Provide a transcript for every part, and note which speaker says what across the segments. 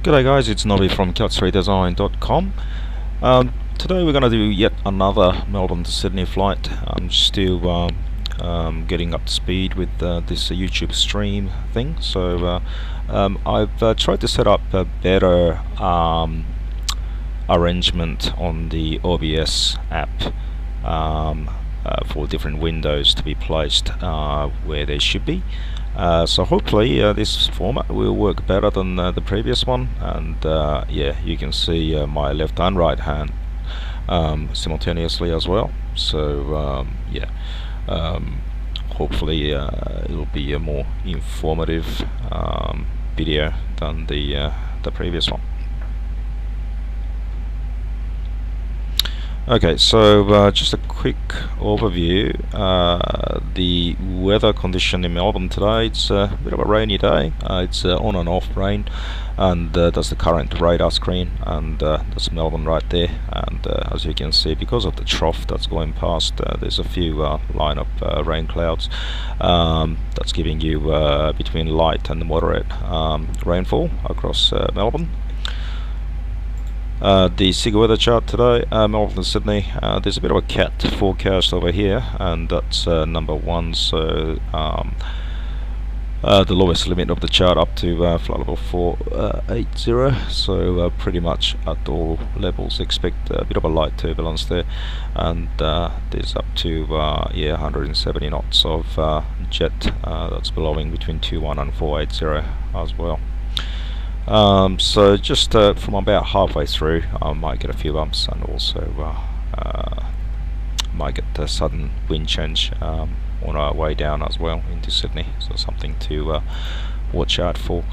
Speaker 1: G'day guys, it's Nobby from Cat3Design.com. Today we're going to do yet another Melbourne to Sydney flight. I'm still getting up to speed with this YouTube stream thing. So I've tried to set up a better arrangement on the OBS app for different windows to be placed where they should be. So hopefully this format will work better than the previous one, and yeah, you can see my left and right hand simultaneously as well. So yeah, hopefully it'll be a more informative video than the previous one. Okay, so just a quick overview. The weather condition in Melbourne today, it's a bit of a rainy day. It's on and off rain, and that's the current radar screen, and that's Melbourne right there. And as you can see, because of the trough that's going past, there's a few line of rain clouds that's giving you between light and moderate rainfall across Melbourne. The SEP weather chart today, Melbourne and Sydney, there's a bit of a cat forecast over here, and that's number 1, so the lowest limit of the chart up to flight level 480, so pretty much at all levels expect a bit of a light turbulence there, and there's up to yeah, 170 knots of jet that's blowing between 21 and 480 as well. So just from about halfway through, I might get a few bumps, and also might get a sudden wind change on our way down as well into Sydney, so something to watch out for.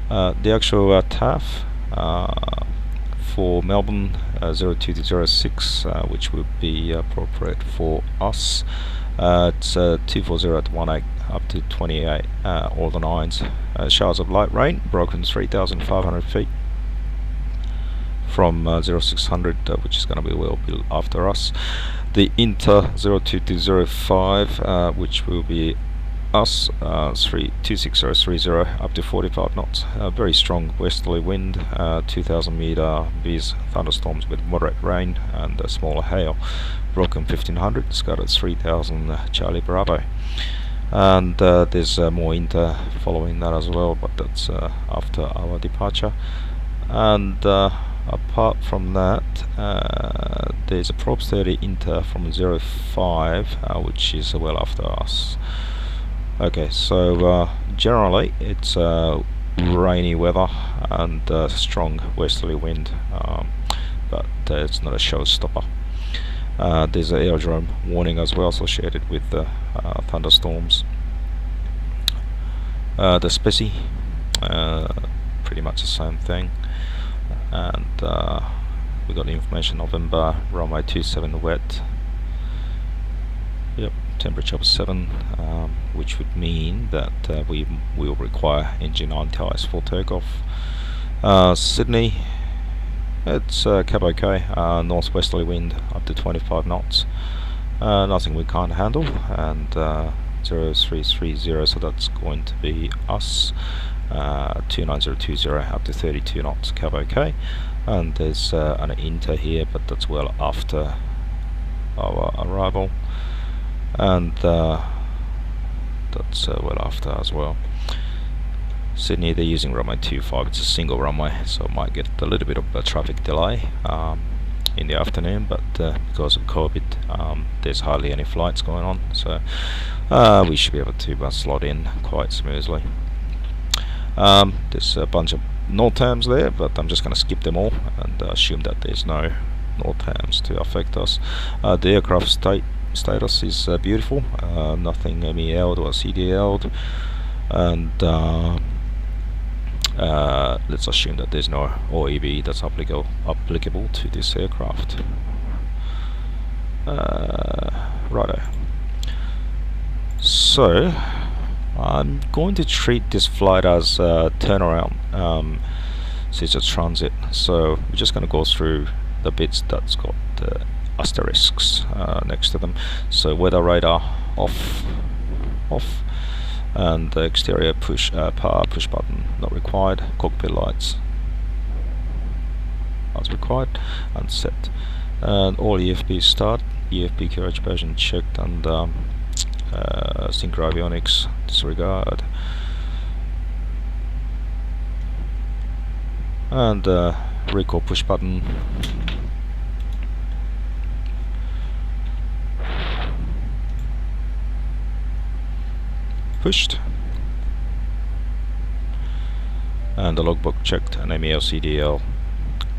Speaker 1: The actual TAF for Melbourne 02 to 06, which would be appropriate for us, it's 240 at 18 up to 28, all the 9s. Showers of light rain broken 3,500 feet from 0600, which is going to be well after us. The Inter 02 to 05, which will be us, 26030 up to 45 knots. Very strong westerly wind, 2,000 meter breeze, thunderstorms with moderate rain and smaller hail. Broken 1500, scattered 3000 Charlie Bravo. And there's more Inter following that as well, but that's after our departure. And apart from that, there's a Props 30 Inter from 05, which is well after us. Okay, so generally it's rainy weather and strong westerly wind, but it's not a showstopper. There's an aerodrome warning as well associated with the thunderstorms. The SEP, pretty much the same thing, and we got the information November, runway 27 wet. Yep, temperature of 7, which would mean that we will require engine anti-ice for takeoff. Sydney, it's cab okay, northwesterly wind up to 25 knots, nothing we can't handle, and 0330, so that's going to be us, 29020 up to 32 knots, cab okay. And there's an Inter here, but that's well after our arrival, and that's well after as well. Sydney, they're using runway 25, it's a single runway, so might get a little bit of a traffic delay in the afternoon, but because of COVID, there's hardly any flights going on, so we should be able to slot in quite smoothly. There's a bunch of NOTAMs there, but I'm just going to skip them all and assume that there's no NOTAMs to affect us. The aircraft status is beautiful, nothing MEL'd or CDL'd, and let's assume that there's no OEB that's applicable to this aircraft. Righto. So I'm going to treat this flight as a turnaround, since it's a transit. So we're just going to go through the bits that's got asterisks next to them. So weather radar off, and the exterior power push button not required. Cockpit lights as required, and set. And all EFP start, EFP QRH version checked, and synchro avionics disregard. And recall push button. Pushed. And the logbook checked, and MEL CDL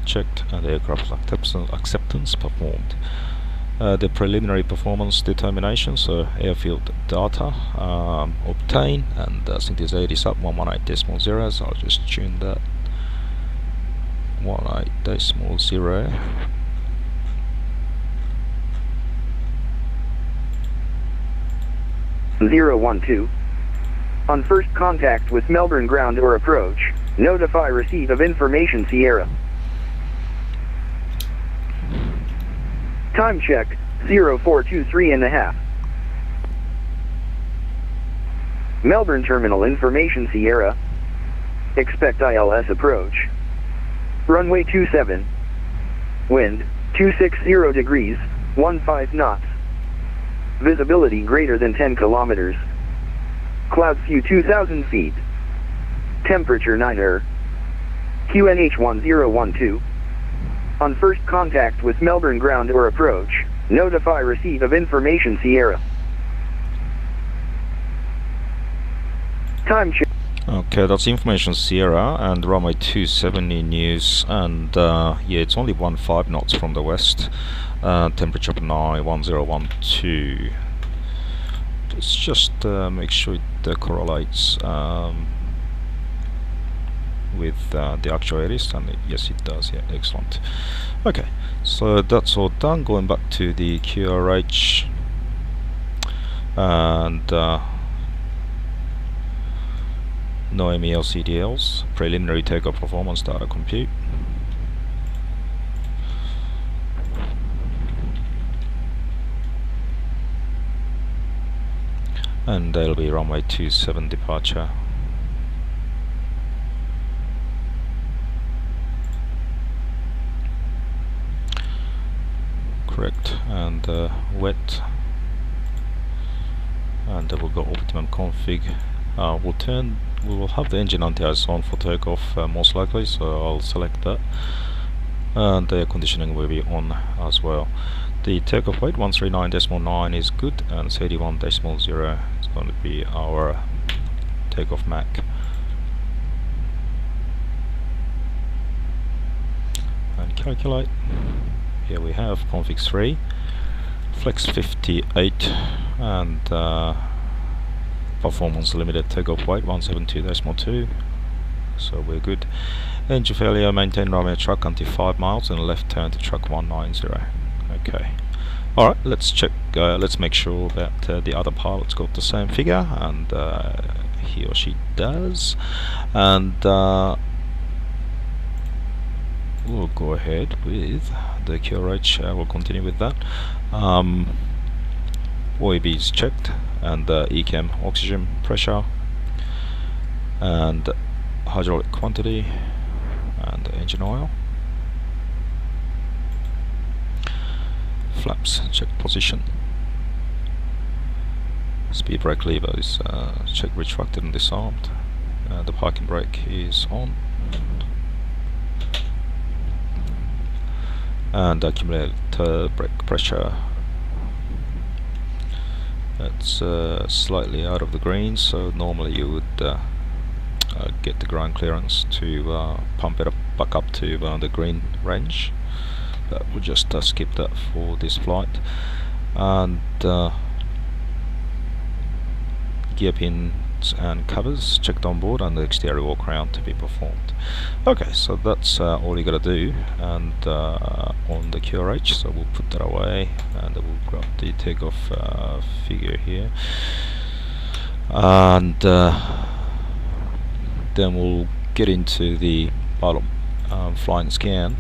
Speaker 1: checked, and aircraft acceptance performed. The preliminary performance determination, so airfield data obtained, and synthesate is up 118.0, so I'll just tune that 18.0.
Speaker 2: Zero 1-2. On first contact with Melbourne ground or approach, notify receipt of information Sierra. Time check, 0423.5. Melbourne Terminal information Sierra. Expect ILS approach. Runway 27. Wind, 260 degrees, 15 knots. Visibility greater than 10 kilometers. Cloud view 2,000 feet. Temperature 9 QNH 1012. On first contact with Melbourne ground or approach, notify receipt of information Sierra. Time check.
Speaker 1: Okay, that's information Sierra, and runway 270 news, and yeah, it's only 15 knots from the west. Temperature 1012. Let's just make sure it correlates with the actuators, and yes, it does. Yeah, excellent. Okay, so that's all done. Going back to the QRH, and no MEL CDLs, preliminary takeoff performance data compute. And that'll be runway 27 departure. Correct, and wet, and we'll go optimum config. We will have the engine anti-ice on for takeoff most likely, so I'll select that, and the air conditioning will be on as well. The takeoff weight 139.9 is good, and 31.0 is going to be our takeoff Mach. And calculate. Here we have config 3, flex 58, and performance limited takeoff weight 172.2, so we're good. Engine failure, maintain runway track until 5 miles and left turn to track 190. Okay, alright, let's check, let's make sure that the other pilot's got the same figure, and he or she does, and we'll go ahead with the QRH. We'll continue with that. OEB is checked, and ECAM oxygen pressure, and hydraulic quantity, and engine oil. Flaps check position. Speed brake lever is checked, retracted and disarmed. The parking brake is on. And accumulator brake pressure, it's slightly out of the green, so normally you would get the ground clearance to pump it up, back up to the green range, but we'll just skip that for this flight. And gear pins and covers checked on board, and the exterior walk around to be performed. Okay, so that's all you gotta do, and on the QRH, so we'll put that away, and we'll grab the takeoff figure here, and then we'll get into the pilot flying scan.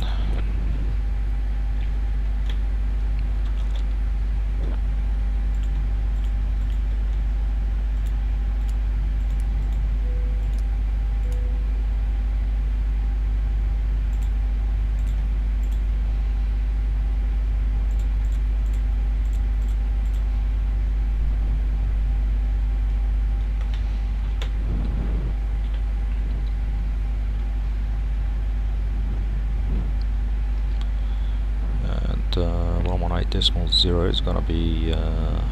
Speaker 1: 138.0 is going to be,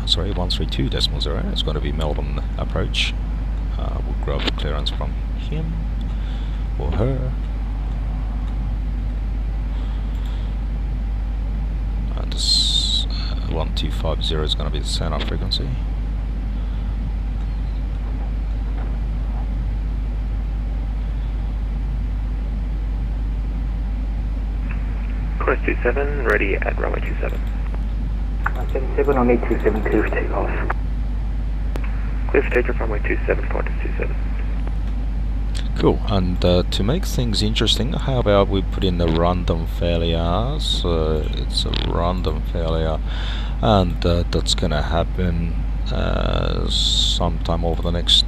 Speaker 1: sorry, 132.0 is going to be Melbourne approach. We'll grab clearance from him or her. And this 1250 is going to be the center frequency.
Speaker 3: Course 27, ready at runway 27.
Speaker 4: 77 on 827, clear for takeoff.
Speaker 3: Clear for takeoff, runway 27, Qantas 27.
Speaker 1: Cool, and to make things interesting, how about we put in the random failure? So it's a random failure, and that's gonna happen sometime over the next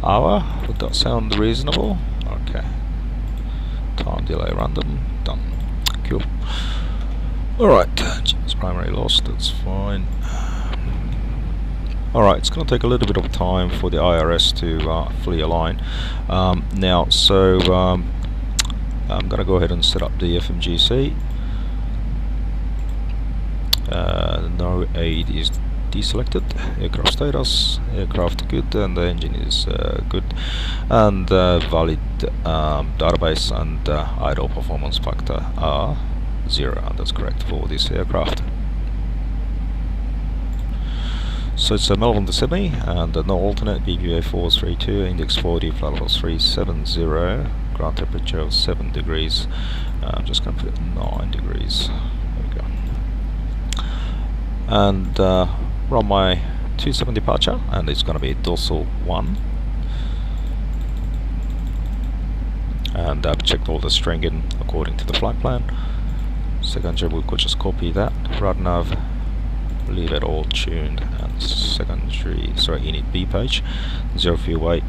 Speaker 1: hour. Would that sound reasonable? Okay. Time delay random, done. Cool. Alright, it's primary lost, that's fine. Alright, it's going to take a little bit of time for the IRS to fully align. Now, so I'm going to go ahead and set up the FMGC. No aid is deselected. Aircraft status, aircraft good, and the engine is good, and valid database and idle performance factor are 0, and that's correct for this aircraft. So it's a Melbourne to Sydney, and no alternate, BPA 432, index 40, flight level 370, ground temperature of 7 degrees. I'm just going to put it 9 degrees. There we go. And runway 27 departure, and it's going to be dorsal 1. And I've checked all the stringing according to the flight plan. Secondary, we could just copy that. Rad nav, leave it all tuned, and secondary, sorry, init B page, 0 fuel weight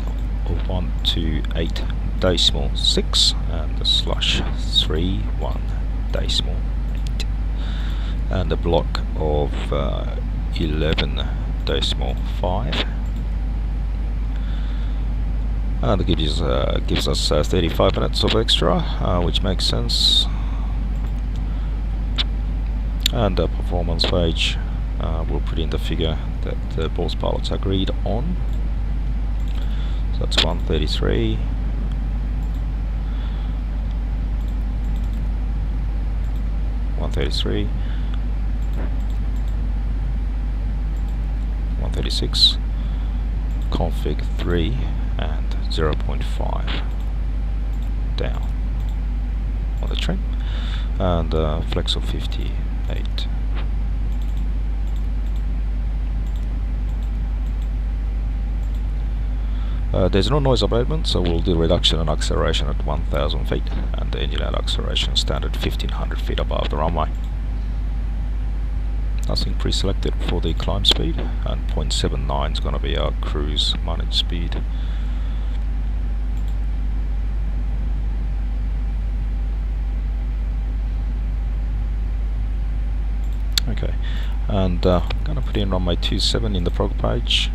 Speaker 1: of 128.6 and the /31.8, and a block of 11.5, and it gives us 35 minutes of extra, which makes sense. And the performance page, we'll put in the figure that both pilots agreed on. So that's 133. 136, config 3 and 0.5 down on the trim, and flex of 58. There's no noise abatement, so we'll do reduction in acceleration at 1000 feet, and the engine out acceleration standard 1500 feet above the runway. Nothing pre-selected for the climb speed, and 0.79 is going to be our cruise managed speed. Okay, and I'm going to put in runway 27 in the prog page.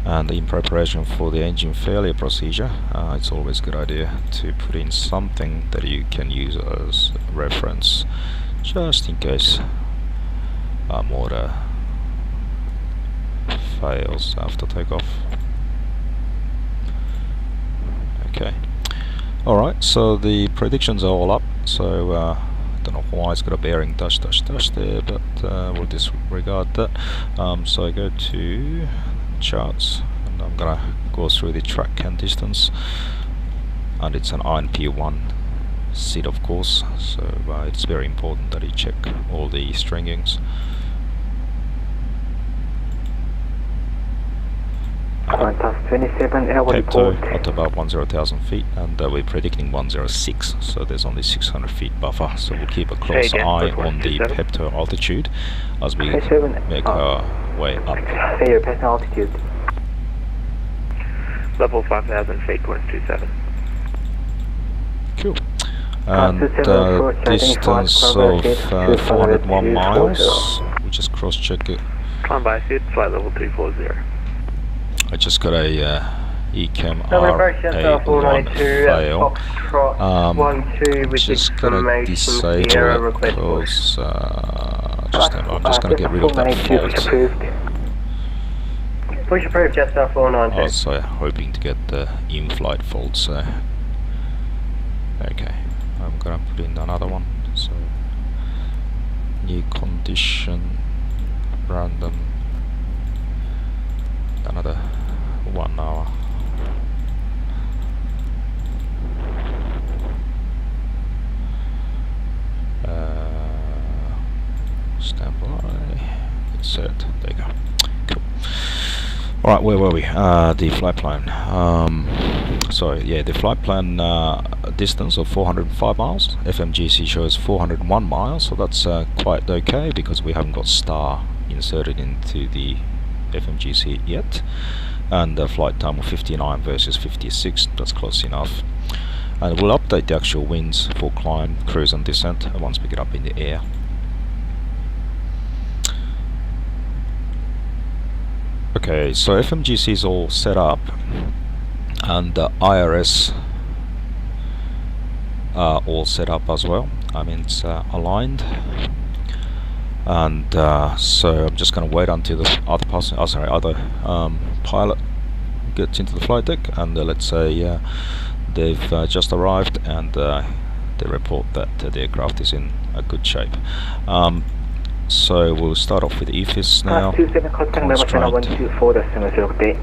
Speaker 1: And in preparation for the engine failure procedure, it's always a good idea to put in something that you can use as reference, just in case our motor fails after takeoff. Okay, alright, so the predictions are all up, so I don't know why it's got a bearing dash there, but we'll disregard that. So I go to charts, and I'm gonna go through the track and distance, and it's an INP1 seat, of course, so it's very important that you check all the stringings.
Speaker 4: Qantas 27, airway
Speaker 1: Pepto
Speaker 4: report.
Speaker 1: at about 10,000 feet, and we're predicting 106, so there's only 600 feet buffer, so we'll keep a close eye on the Pepto altitude as we make our way up.
Speaker 4: Say your passing altitude.
Speaker 3: Level 5,000 feet, course 27.
Speaker 1: Cool. And distance of 401 miles. We just cross-check it.
Speaker 3: Climb by suit, flight level 240.
Speaker 1: I just got a ECAM
Speaker 4: Melbourne approach Delta
Speaker 1: RA1
Speaker 4: 492
Speaker 1: fail.
Speaker 4: Foxtrot 12 with
Speaker 1: Just gonna
Speaker 4: information
Speaker 1: disable
Speaker 4: Sierra
Speaker 1: it
Speaker 4: request push.
Speaker 1: because I'm just gonna get rid of that
Speaker 4: Delta 492 push
Speaker 1: fault.
Speaker 4: approved. Push approved, Jetstar
Speaker 1: I
Speaker 4: 492.
Speaker 1: was hoping to get the in-flight fault, so okay, I'm gonna put in another one. So new condition, random, another 1 hour. Standby, insert, there you go. Cool. Alright, where were we? The flight plan. Sorry, yeah, the flight plan distance of 405 miles. FMGC shows 401 miles, so that's quite okay because we haven't got star inserted into the FMGC yet. And the flight time of 59 versus 56, that's close enough. And we'll update the actual winds for climb, cruise and descent once we get up in the air. Okay, so FMGC is all set up and the IRS are all set up as well. I mean, it's aligned, and so I'm just going to wait until the other pilot gets into the flight deck, and let's say they've just arrived, and they report that the aircraft is in a good shape. So we'll start off with EFIS now.
Speaker 4: 27 contact number 124.0.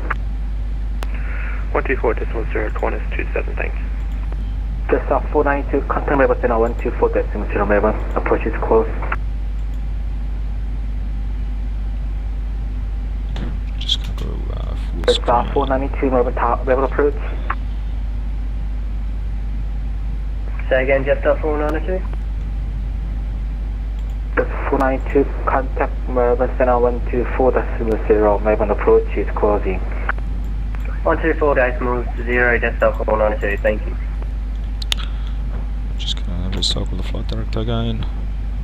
Speaker 3: 124.0, Qantas 27, thanks.
Speaker 4: Jetstar 492 contact number 124.0. Approach is close.
Speaker 1: Just gonna go full
Speaker 4: Jetstar
Speaker 1: screen.
Speaker 4: 492 level approach. Say again, Jetstar 492. 492 contact Melbourne Center 124.0. Melbourne approach is closing. 124.0 Jetstar 492, thank you.
Speaker 1: I'm just gonna recycle the flight director again.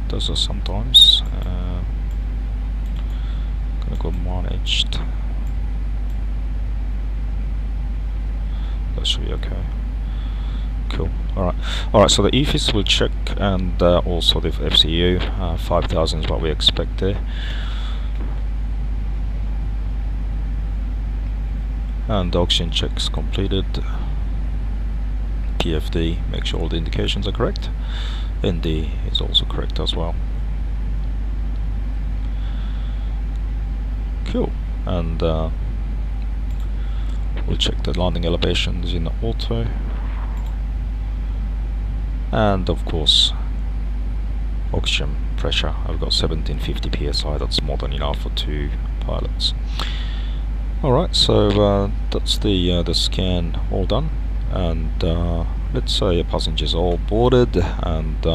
Speaker 1: Does this sometimes. Gonna go managed. That should be okay. Cool. Alright, so the EFIS will check, and also the FCU 5000 is what we expect there. And the oxygen checks completed. PFD, make sure all the indications are correct. ND is also correct as well. Cool. And we'll check the landing elevations in auto. And of course, oxygen pressure. I've got 1750 psi. That's more than enough for 2 pilots. Alright, so that's the scan all done, and let's say passengers all boarded and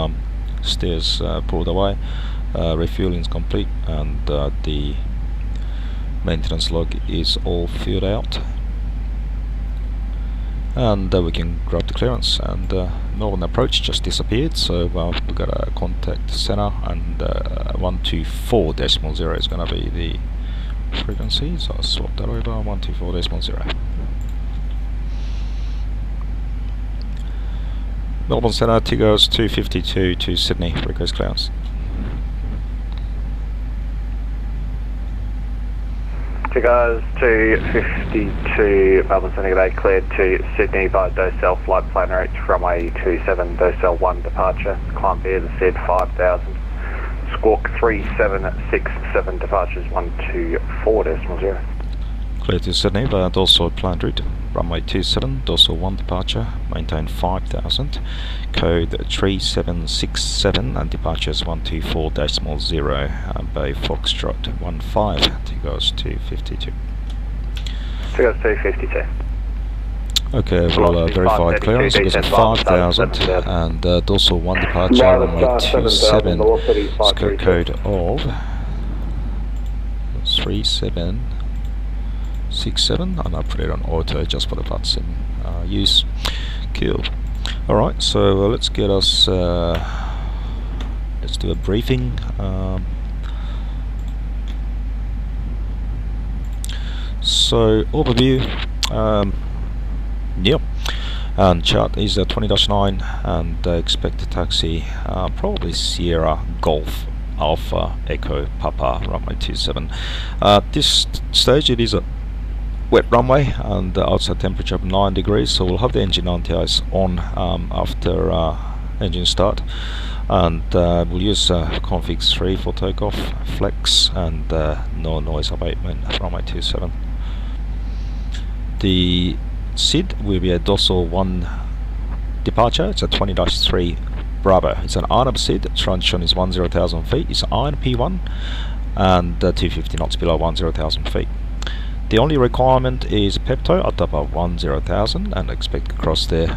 Speaker 1: stairs pulled away, refueling is complete, and the maintenance log is all filled out, and we can grab the clearance. And Melbourne approach just disappeared, so we've got a contact center, and 124.0 is going to be the frequency, so I'll swap that over. 124.0. Melbourne Center, Tigos 252 to Sydney, request clearance.
Speaker 3: Tigos 252, Melbourne Center, G'day, cleared to Sydney by Docell flight plan route runway 27, Docell 1 departure, climb via the said 5000. Squawk 3767, departures 124.0.
Speaker 1: Clear to Sydney, but also planned route runway 27, Docell 1 departure, maintain 5000, code 3767, and departures 124.0, Bay Foxtrot 15, Tigos 252.
Speaker 3: Tigos 252.
Speaker 1: Okay, we'll verify clearance. It was 5000, and Docell 1 departure, runway 27, code of 3767, and I put it on auto just for the VATSIM use. Cool. Alright, so let's get us, let's do a briefing. So, overview. Yep. And chart is 20-9 and expected taxi probably Sierra Golf Alpha Echo Papa runway 27. At this stage it is a wet runway and outside temperature of 9 degrees, so we'll have the engine anti-ice on after engine start, and we'll use config 3 for takeoff, flex and no noise abatement runway 27. The SID will be a dorsal 1 departure. It's a 20-3 Bravo. It's an INAB SID. Transition is 10,000 feet. It's iron P1 and 250 knots below 10,000 feet. The only requirement is Pepto at above 10,000 and expect to cross there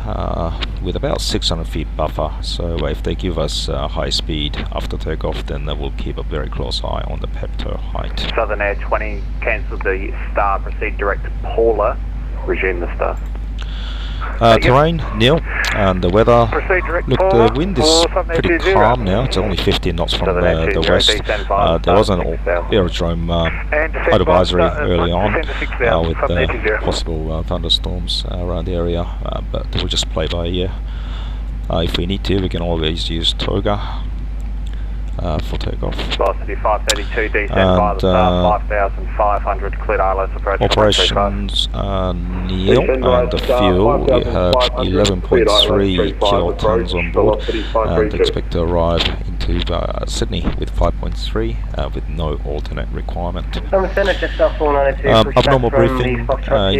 Speaker 1: with about 600 feet buffer. So if they give us high speed after takeoff, then they will keep a very close eye on the Pepto height.
Speaker 3: Southern Air 20, cancel the star, proceed direct to Paula, resume the star.
Speaker 1: Terrain, Neil, and the weather. Look, the wind is pretty calm now. It's only 15 knots from the west. There was an aerodrome advisory early on with possible thunderstorms around the area, but we'll just play by ear. If we need to, we can always use toga for takeoff.
Speaker 3: Velocity 532, descend by the star, 5,500, cleared ILS approach.
Speaker 1: Operations Neil, and the fuel, we have 11.3 kilotons on board and expect to arrive into Sydney with 5.3 with no alternate requirement. Abnormal briefing in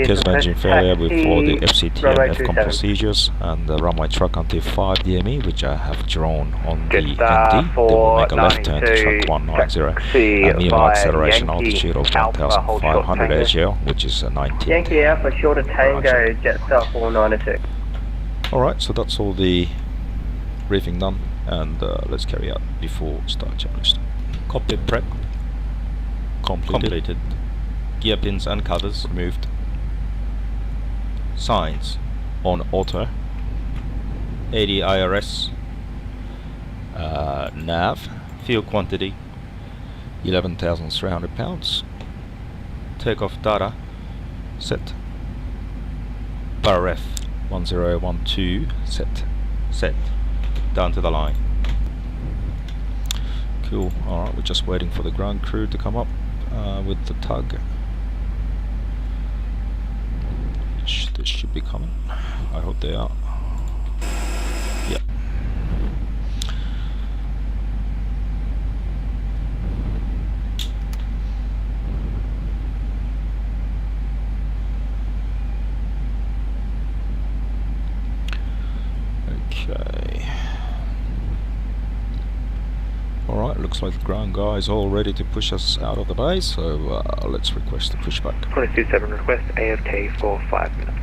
Speaker 1: case of engine failure before the FCT and FCOM procedures, and the runway track until 5 DME, which I have drawn on the ND. They will make a left turn to track 190 and minimum acceleration altitude of 1,500 AGL, which is 19.
Speaker 5: Yankee Alpha shorter Tango, Jetstar 492.
Speaker 1: Alright, so that's all the briefing done, and let's carry out before start checklist. Cockpit prep completed. Gear pins and covers removed. Signs on auto. AD IRS. Nav. Fuel quantity 11,300 pounds. Takeoff data set. RF 1012 set down to the line. Cool. Alright, we're just waiting for the ground crew to come up with the tug, which they should be coming. I hope they are. Yep. Okay. Alright, looks like the ground guy is all ready to push us out of the bay, so let's request a pushback.
Speaker 3: 27 request AFK for 5 minutes.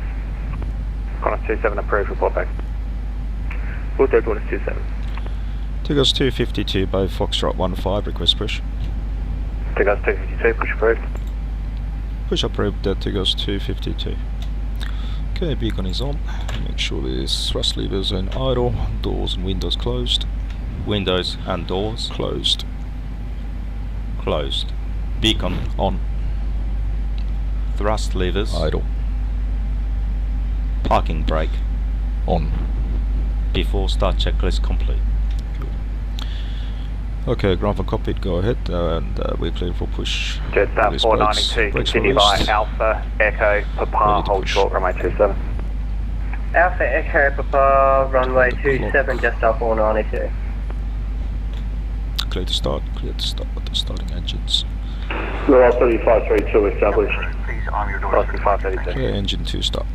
Speaker 3: Qantas 27 approved, report back. We'll take Qantas 27.
Speaker 1: Tigers 252 by Foxtrot 15, request push.
Speaker 3: Tigers 252, push approved.
Speaker 1: Push approved at Tigers 252. Okay, beacon is on. Make sure the thrust levers are in idle, doors and windows closed. Windows and doors closed. Closed. Beacon on. Thrust levers idle. Parking brake on. Before start checklist complete. Okay, ground for cockpit, go ahead, and we're clear for push.
Speaker 3: Jetstar 492, continue by Alpha Echo Papa, hold short, runway 27.
Speaker 5: Alpha Echo Papa, runway 27, Jetstar 492.
Speaker 1: Clear to start with the starting engines.
Speaker 3: Velocity 532 established. Please arm your doors. Velocity 532.
Speaker 1: Clear engine 2 start.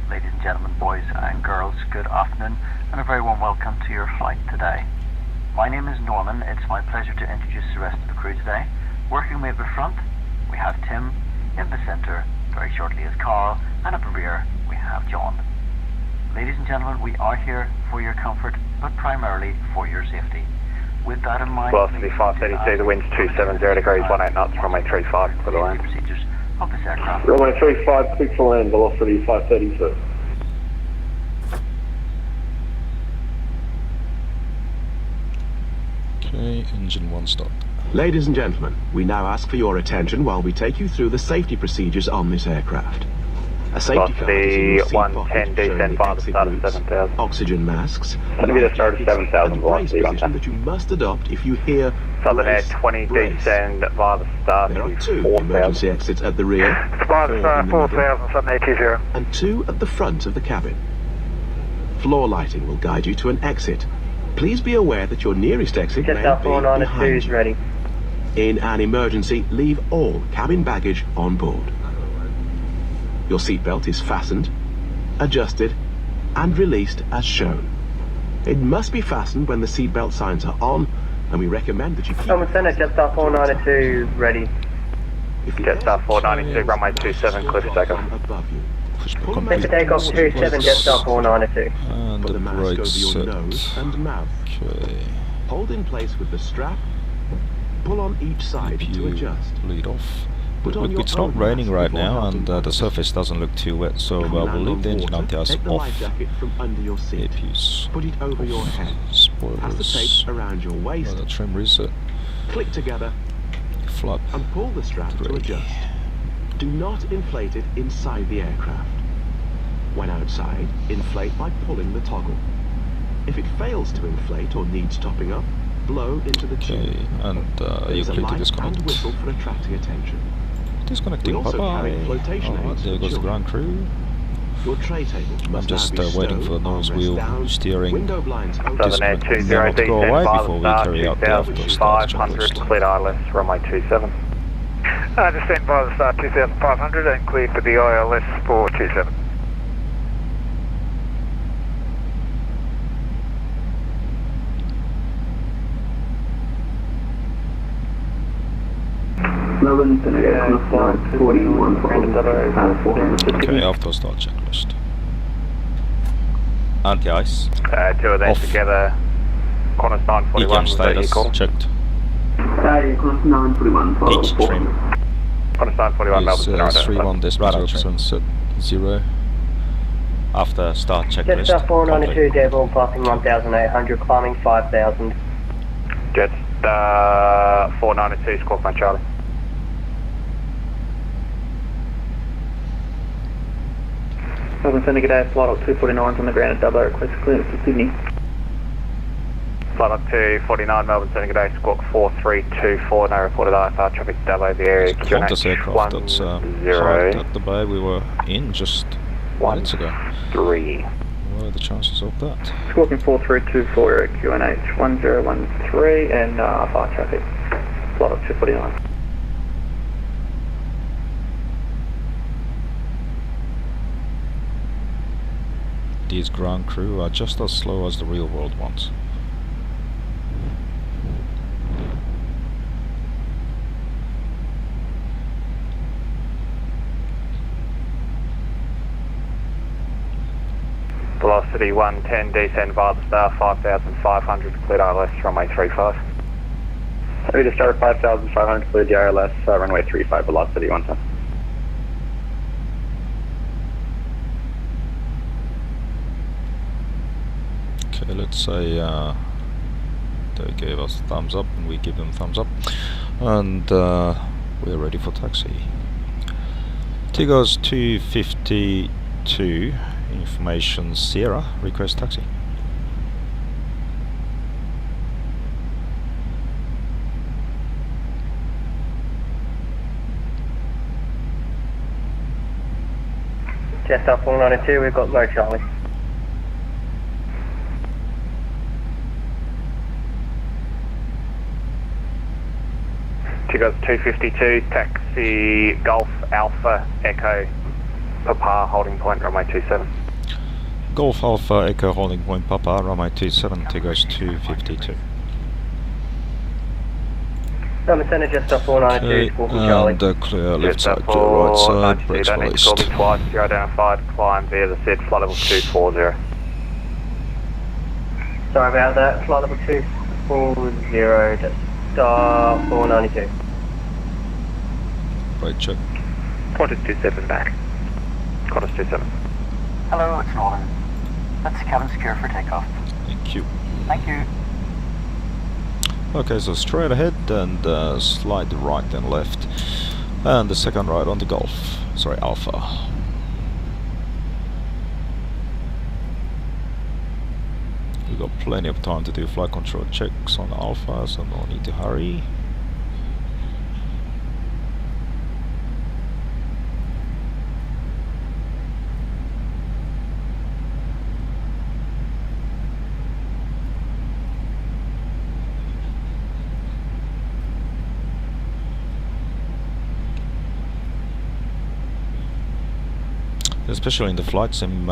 Speaker 6: Ladies and gentlemen, boys and girls, good afternoon and a very warm welcome to your flight today. My name is Norman. It's my pleasure to introduce the rest of the crew today. Working with the front, we have Tim. In the centre, very shortly is Carl, and at the rear, we have John. Ladies and gentlemen, we are here for your comfort, but primarily for your safety. With that in mind,
Speaker 3: Velocity 532, the wind's 270 degrees, 18 knots, runway 35 for the land.
Speaker 6: Procedures of this aircraft.
Speaker 3: Runway 35, quick for land, velocity 532.
Speaker 1: Okay, engine 1 start.
Speaker 7: Ladies and gentlemen, we now ask for your attention while we take you through the safety procedures on this aircraft. A safety card is in your seat pocket,
Speaker 3: 110
Speaker 7: showing
Speaker 3: descend
Speaker 7: the
Speaker 3: by the
Speaker 7: exit
Speaker 3: start of
Speaker 7: routes,
Speaker 3: 7,000.
Speaker 7: oxygen masks,
Speaker 3: Let me
Speaker 7: life
Speaker 3: just start at
Speaker 7: jackets,
Speaker 3: 7,000
Speaker 7: and
Speaker 3: blocks,
Speaker 7: brace
Speaker 3: so you
Speaker 7: position
Speaker 3: want
Speaker 7: that you must adopt if you hear
Speaker 3: Southern Air
Speaker 7: brace,
Speaker 3: 20
Speaker 7: brace.
Speaker 3: descend via the start
Speaker 7: There are
Speaker 3: to
Speaker 7: 2
Speaker 3: 4,000.
Speaker 7: emergency exits at the rear, 4 in the middle,
Speaker 3: 4,000, Southern Air 20.
Speaker 7: and 2 at the front of the cabin. Floor lighting will guide you to an exit. Please be aware that your nearest exit may
Speaker 5: Just
Speaker 7: be
Speaker 5: R492
Speaker 7: behind
Speaker 5: is
Speaker 7: you.
Speaker 5: ready.
Speaker 7: In an emergency, leave all cabin baggage on board. Your seatbelt is fastened, adjusted, and released as shown. It must be fastened when the seatbelt signs are on, and we recommend that you keep
Speaker 5: Thomas Center, just R492 ready.
Speaker 7: If the
Speaker 3: Jetstar
Speaker 7: air
Speaker 3: 492, runway
Speaker 7: smashes
Speaker 3: 27,
Speaker 7: your
Speaker 3: cliff
Speaker 7: drop
Speaker 3: takeoff.
Speaker 7: from above you.
Speaker 1: Push back
Speaker 7: Pull
Speaker 1: on
Speaker 7: the
Speaker 5: Clear
Speaker 7: mask
Speaker 5: for takeoff
Speaker 7: over
Speaker 5: 27,
Speaker 7: your
Speaker 5: just R492.
Speaker 1: And
Speaker 7: Put
Speaker 1: the
Speaker 7: the mask
Speaker 1: brakes
Speaker 7: over your
Speaker 1: set.
Speaker 7: nose and mouth.
Speaker 1: Okay.
Speaker 7: Hold in place with the strap. Pull on each side to
Speaker 1: CPU
Speaker 7: adjust.
Speaker 1: lead off.
Speaker 7: Put on
Speaker 1: Look,
Speaker 7: your
Speaker 1: it's not
Speaker 7: own
Speaker 1: raining
Speaker 7: mask
Speaker 1: right
Speaker 7: before
Speaker 1: now,
Speaker 7: helping
Speaker 1: and the
Speaker 7: others.
Speaker 1: surface doesn't look too wet, so
Speaker 7: If you
Speaker 1: we'll
Speaker 7: land
Speaker 1: leave
Speaker 7: on
Speaker 1: the engine
Speaker 7: water,
Speaker 1: anti-ice
Speaker 7: take the
Speaker 1: off.
Speaker 7: life jacket from under your seat.
Speaker 1: APUs
Speaker 7: Put it over your head. Pass the
Speaker 1: Spoilers.
Speaker 7: tape around your waist.
Speaker 1: The trim reset.
Speaker 7: Click together
Speaker 1: Flap.
Speaker 7: and pull the strap to
Speaker 1: 3.
Speaker 7: adjust. Do not inflate it inside the aircraft. When outside, inflate by pulling the toggle. If it fails to inflate or needs topping up, blow into the tube.
Speaker 1: Okay, and
Speaker 7: There
Speaker 1: you
Speaker 7: is a
Speaker 1: click to
Speaker 7: light
Speaker 1: disconnect.
Speaker 7: and whistle for attracting attention.
Speaker 1: Disconnecting,
Speaker 7: We also
Speaker 1: bye-bye.
Speaker 7: carry flotation
Speaker 1: Alright,
Speaker 7: aids
Speaker 1: there
Speaker 7: for
Speaker 1: goes the
Speaker 7: children.
Speaker 1: ground crew.
Speaker 7: Your tray table
Speaker 1: I'm
Speaker 7: must
Speaker 1: just
Speaker 7: now be
Speaker 1: waiting
Speaker 7: stowed,
Speaker 1: for nose
Speaker 7: armrest
Speaker 1: wheel
Speaker 7: down,
Speaker 1: steering.
Speaker 7: window blinds open.
Speaker 3: Southern Air
Speaker 1: Disconnect.
Speaker 3: 20
Speaker 1: They want to go away
Speaker 3: descend via
Speaker 1: before
Speaker 3: the
Speaker 1: we
Speaker 3: start
Speaker 1: carry out the after start
Speaker 3: 2,500,
Speaker 1: checklist.
Speaker 3: cleared ILS, runway 27.
Speaker 8: Descend by the start 2,500 and clear for the ILS for 27.
Speaker 1: Okay, after start checklist. Anti-ice.
Speaker 3: 2 of them
Speaker 1: Off.
Speaker 3: together. Qantas 941
Speaker 1: ECAM
Speaker 3: was that you
Speaker 1: status
Speaker 3: call?
Speaker 1: checked. H trim
Speaker 3: Qantas 941
Speaker 1: is
Speaker 3: Melbourne,
Speaker 1: 3-1 decimal sunset 0. After start checklist.
Speaker 5: Jetstar 492
Speaker 1: complete.
Speaker 5: Devil, passing 1,800, climbing 5,000.
Speaker 3: Jetstar 492, squawk 1 Charlie.
Speaker 4: Melbourne Centre, g'day, flight up 249's on the ground at Dubbo, request clearance to Sydney.
Speaker 3: Flight up to 49 Melbourne Centre, g'day, squawk 4324, no reported IFR traffic Dubbo, the area
Speaker 1: Qantas aircraft that's parked at the bay we were in just minutes ago.
Speaker 3: 3.
Speaker 1: What are the chances of that?
Speaker 4: Squawking 4324, QNH 1013 and IFR traffic, flight up 249.
Speaker 1: These ground crew are just as slow as the real world ones.
Speaker 3: Velocity 110, descend via the star 5,500, cleared ILS, runway 35.
Speaker 9: Ready to start 5,500, cleared the ILS, runway 35, velocity 110.
Speaker 1: Okay, let's say they gave us thumbs up and we give them thumbs up, and we're ready for taxi. Tigos 252, information Sierra, request taxi.
Speaker 5: Jetstar 492, we've got low Charlie.
Speaker 3: Tigos 252, taxi Golf Alpha Echo Papa, holding point, runway 27.
Speaker 1: Golf Alpha Echo holding point Papa, runway 27, Tigos 252.
Speaker 5: Melbourne Centre, Jetstar 492, squawking Charlie.
Speaker 1: and clear left side,
Speaker 3: Jetstar
Speaker 1: clear right side,
Speaker 3: 492,
Speaker 1: brakes
Speaker 3: don't need to
Speaker 1: released.
Speaker 3: call me twice, you're identified, climb via the SEP, flight level 240.
Speaker 5: Sorry about that, flight level 240, Jetstar 492.
Speaker 1: Right check.
Speaker 3: Qantas 27 back. Qantas 27.
Speaker 6: Hello, it's Nolan. Let's cabin secure for takeoff.
Speaker 1: Thank you.
Speaker 6: Thank you.
Speaker 1: Okay, so straight ahead and slide right and left. And the second right on the Golf. Sorry, Alpha. We've got plenty of time to do flight control checks on Alpha, so no need to hurry. Especially in the flight sim,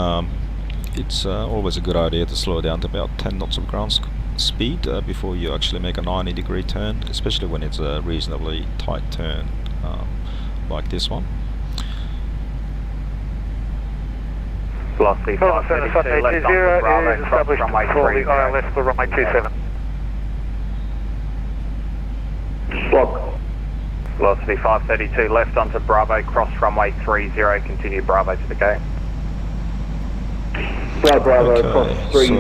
Speaker 1: it's always a good idea to slow down to about 10 knots of ground speed before you actually make a 90-degree turn, especially when it's a reasonably tight turn like this one.
Speaker 3: Velocity 532 left onto Bravo, cross runway 30.
Speaker 8: ILS for runway 27.
Speaker 9: Slog.
Speaker 3: Velocity 532 left onto Bravo, cross runway 30, continue Bravo to the gate.
Speaker 9: Bravo,
Speaker 1: Okay,
Speaker 9: cross 30
Speaker 1: so,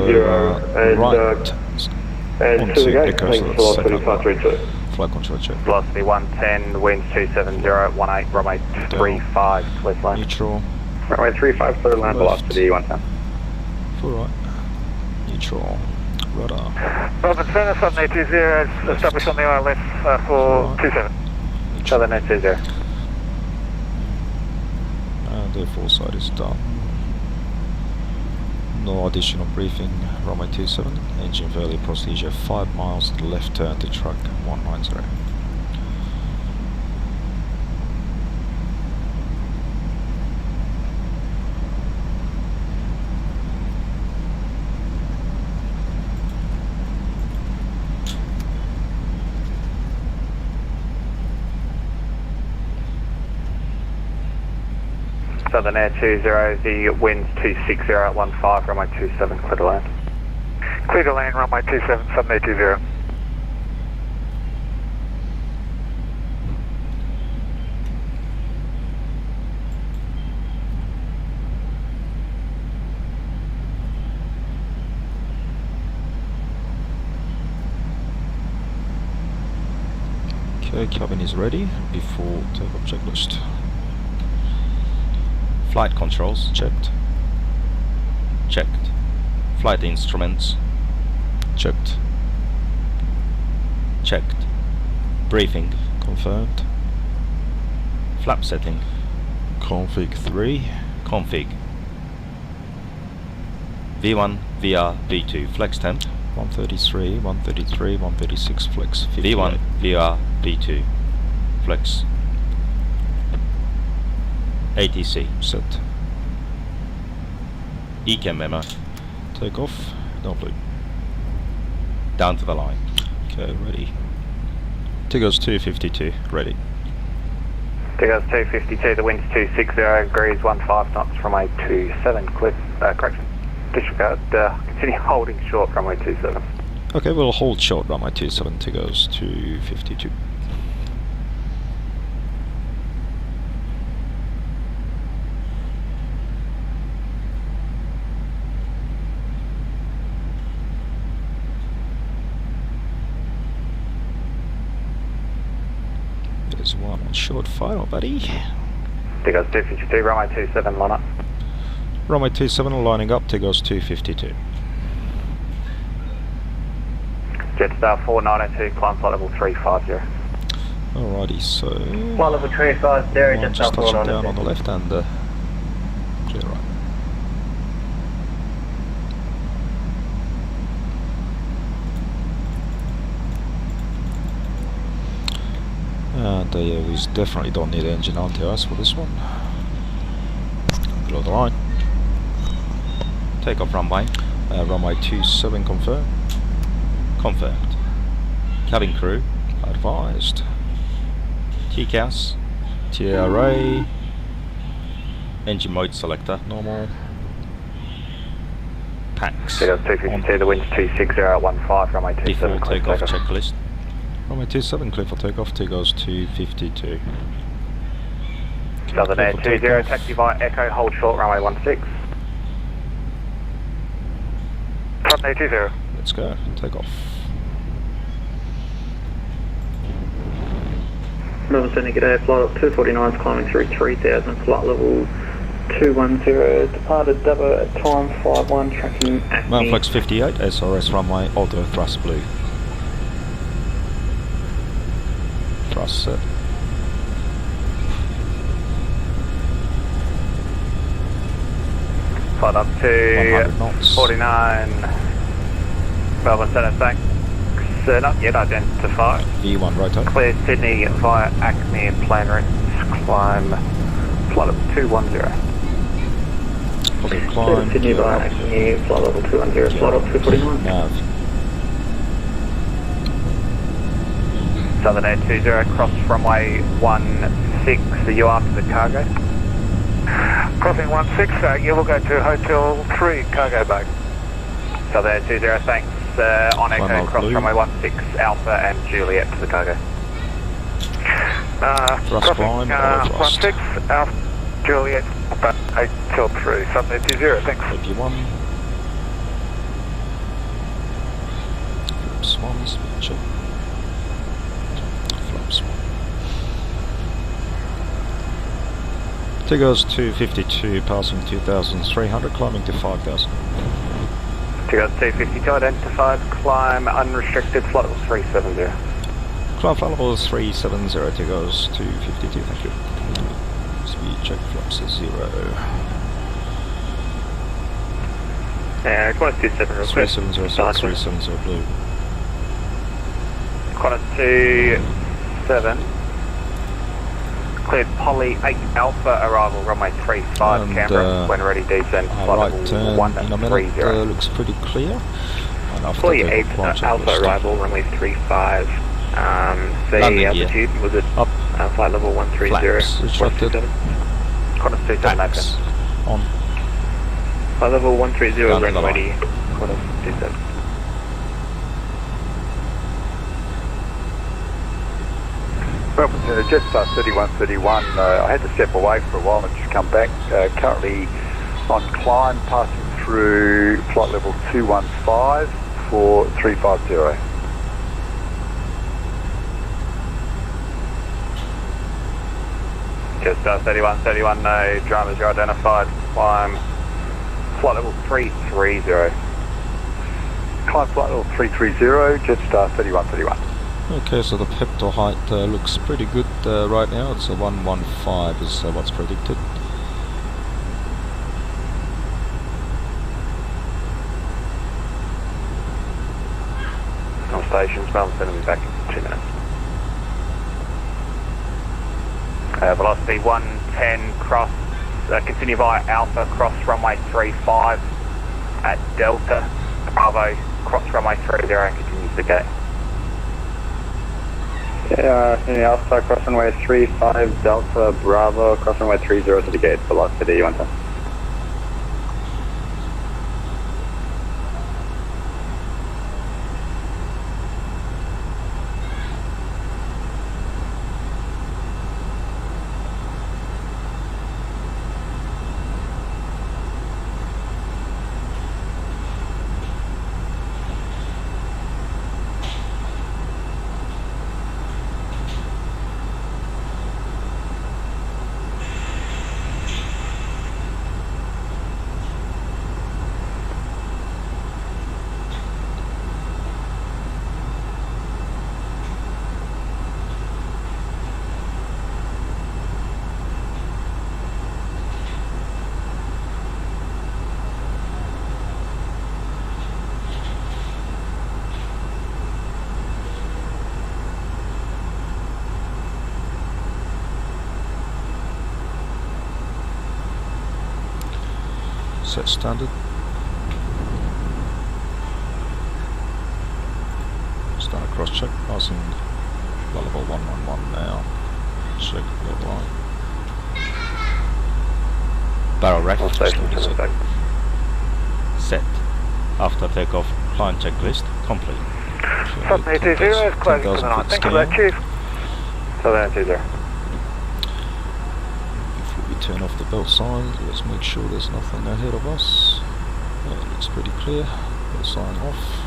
Speaker 9: and
Speaker 1: right
Speaker 9: to the gate.
Speaker 1: because
Speaker 9: Thanks,
Speaker 1: of the
Speaker 9: velocity
Speaker 1: second
Speaker 9: 532.
Speaker 1: flight control check.
Speaker 3: Velocity 110, winds 270, 18, runway 35, clear to land.
Speaker 1: Neutral,
Speaker 9: Runway 35, clear land,
Speaker 1: Left.
Speaker 9: velocity 110.
Speaker 1: full right, neutral, radar,
Speaker 8: Robin Center, Southern 20 is established on the ILS for 27.
Speaker 3: Southern 20.
Speaker 1: and the full side is done. No additional briefing, runway 27, engine failure procedure 5 miles, left turn to track 190.
Speaker 3: Southern Air 20, the winds 260 at 15, runway 27, clear to land.
Speaker 8: Clear to land, runway 27, Southern 20.
Speaker 1: Okay, cabin is ready before takeoff checklist. Flight controls checked. Checked. Flight instruments checked. Checked. Briefing confirmed. Flap setting config 3. Config V1 VR V2 flex temp 133 133 136 flex 58. V1 VR V2 flex ATC set. ECAM memo. Take off. No blue. Down to the line. Okay, ready. Tigger's 252. Ready.
Speaker 3: Tigger's 252, the wind's 260 degrees, 15 knots, runway 27, clear, correction. Disregard, continue holding short, runway 27.
Speaker 1: Okay, we'll hold short runway 27. Tigger's 252. There's one on short final, buddy.
Speaker 3: Tigger's 252, runway 27, line up.
Speaker 1: Runway 27 lining up, Tigger's 252.
Speaker 3: Jetstar 492, climb flight level 350.
Speaker 1: Alrighty, so
Speaker 5: Flight level 350,
Speaker 1: one
Speaker 5: just
Speaker 1: just
Speaker 5: up
Speaker 1: touching down
Speaker 5: 492.
Speaker 1: on the left and clear right. And we definitely don't need engine anti-ice for this one. Below the line. Takeoff runway. Runway 27 confirmed. Confirmed. Cabin crew advised. TCAS. TRA. Engine mode selector normal. Packs.
Speaker 3: Tigger's 252, the wind's 260 at 15, runway 27,
Speaker 1: Default
Speaker 3: clear
Speaker 1: takeoff
Speaker 3: takeoff.
Speaker 1: checklist. Runway 27 clear for takeoff. Tigger's 252.
Speaker 3: Southern Air
Speaker 1: Clear for
Speaker 3: 20,
Speaker 1: takeoff.
Speaker 3: taxi via Echo, hold short, runway 16.
Speaker 8: Southern 20.
Speaker 1: Let's go. Take off.
Speaker 4: Melbourne Sydney, g'day, flight up 249 is climbing through 3000, flight level 210, departed Dubbo at time 51, tracking Acme.
Speaker 1: Manflex 58, SRS runway, auto thrust blue. Thrust set.
Speaker 3: Flight up to 49, Melbourne Centre, thanks. Not yet identified.
Speaker 1: V1 rotor.
Speaker 3: Clear Sydney via Acme and plane routes, climb flight level 210.
Speaker 1: Positive
Speaker 4: Clear
Speaker 1: climb.
Speaker 4: Sydney via Acme, flight level 210, flight up 249.
Speaker 1: Nav.
Speaker 3: Southern Air 20, cross runway 16, are you after the cargo?
Speaker 8: Crossing 16, you will go to Hotel 3, cargo bay.
Speaker 3: Southern Air 20, thanks. On Echo, cross runway 16, Alpha and Juliet to the cargo.
Speaker 1: Thrust climb, thrust.
Speaker 8: 16, Alpha, Juliet, Hotel 3, Southern Air 20, thanks.
Speaker 1: AP1. Flaps 1, speed check. Flaps 1. Tigers 252, passing 2,300, climbing to 5,000.
Speaker 3: Tigers 252 identified, climb unrestricted, flight level 370.
Speaker 1: Climb flight level 370, Tigers 252, thank you. Speed check, flaps 0.
Speaker 4: Qantas 27 request.
Speaker 1: 3706, 370 blue.
Speaker 3: Qantas 27. Cleared Poly 8 Alpha, arrival runway 35
Speaker 1: And,
Speaker 3: Canberra, when ready descend, flight
Speaker 1: right
Speaker 3: level
Speaker 1: turn in a minute
Speaker 3: 130.
Speaker 1: looks pretty clear. And after
Speaker 4: Poly
Speaker 1: the
Speaker 4: 8
Speaker 1: climb check
Speaker 4: Alpha,
Speaker 1: list.
Speaker 4: arrival runway 35.
Speaker 1: Landing
Speaker 4: altitude was it
Speaker 1: up.
Speaker 4: flight level 130.
Speaker 1: Flaps retracted.
Speaker 3: Qantas 27
Speaker 1: Tax on.
Speaker 4: Flight level 130,
Speaker 1: Down to the
Speaker 4: runway
Speaker 1: line.
Speaker 4: Qantas 27.
Speaker 10: Melbourne Centre, Jetstar 3131. I had to step away for a while and just come back. Currently on climb, passing through flight level 215 for 350.
Speaker 3: Jetstar 3131, no dramas, you're identified, climb flight level 330.
Speaker 10: Climb flight level 330, Jetstar 3131.
Speaker 1: Okay, so the pepto height looks pretty good right now. It's a 115 is what's predicted.
Speaker 3: On stations, Melbourne Centre will be back in 2 minutes. Velocity 110, cross, continue via Alpha, cross runway 35 at Delta, Bravo, cross runway 30 and continues the gate.
Speaker 9: Alpha, cross runway 35, Delta, Bravo, cross runway 30 to the gate, velocity 110.
Speaker 1: Set standard. Start a cross check, passing level 111 now. Check the line. Barrel rack. Set. After takeoff, climb checklist complete.
Speaker 8: Southern Air 20 is closing for the night. Thank you for that, Chief.
Speaker 3: Southern Air 20.
Speaker 1: Before we turn off the belt sign, let's make sure there's nothing ahead of us. Yeah, it looks pretty clear. Belt sign off.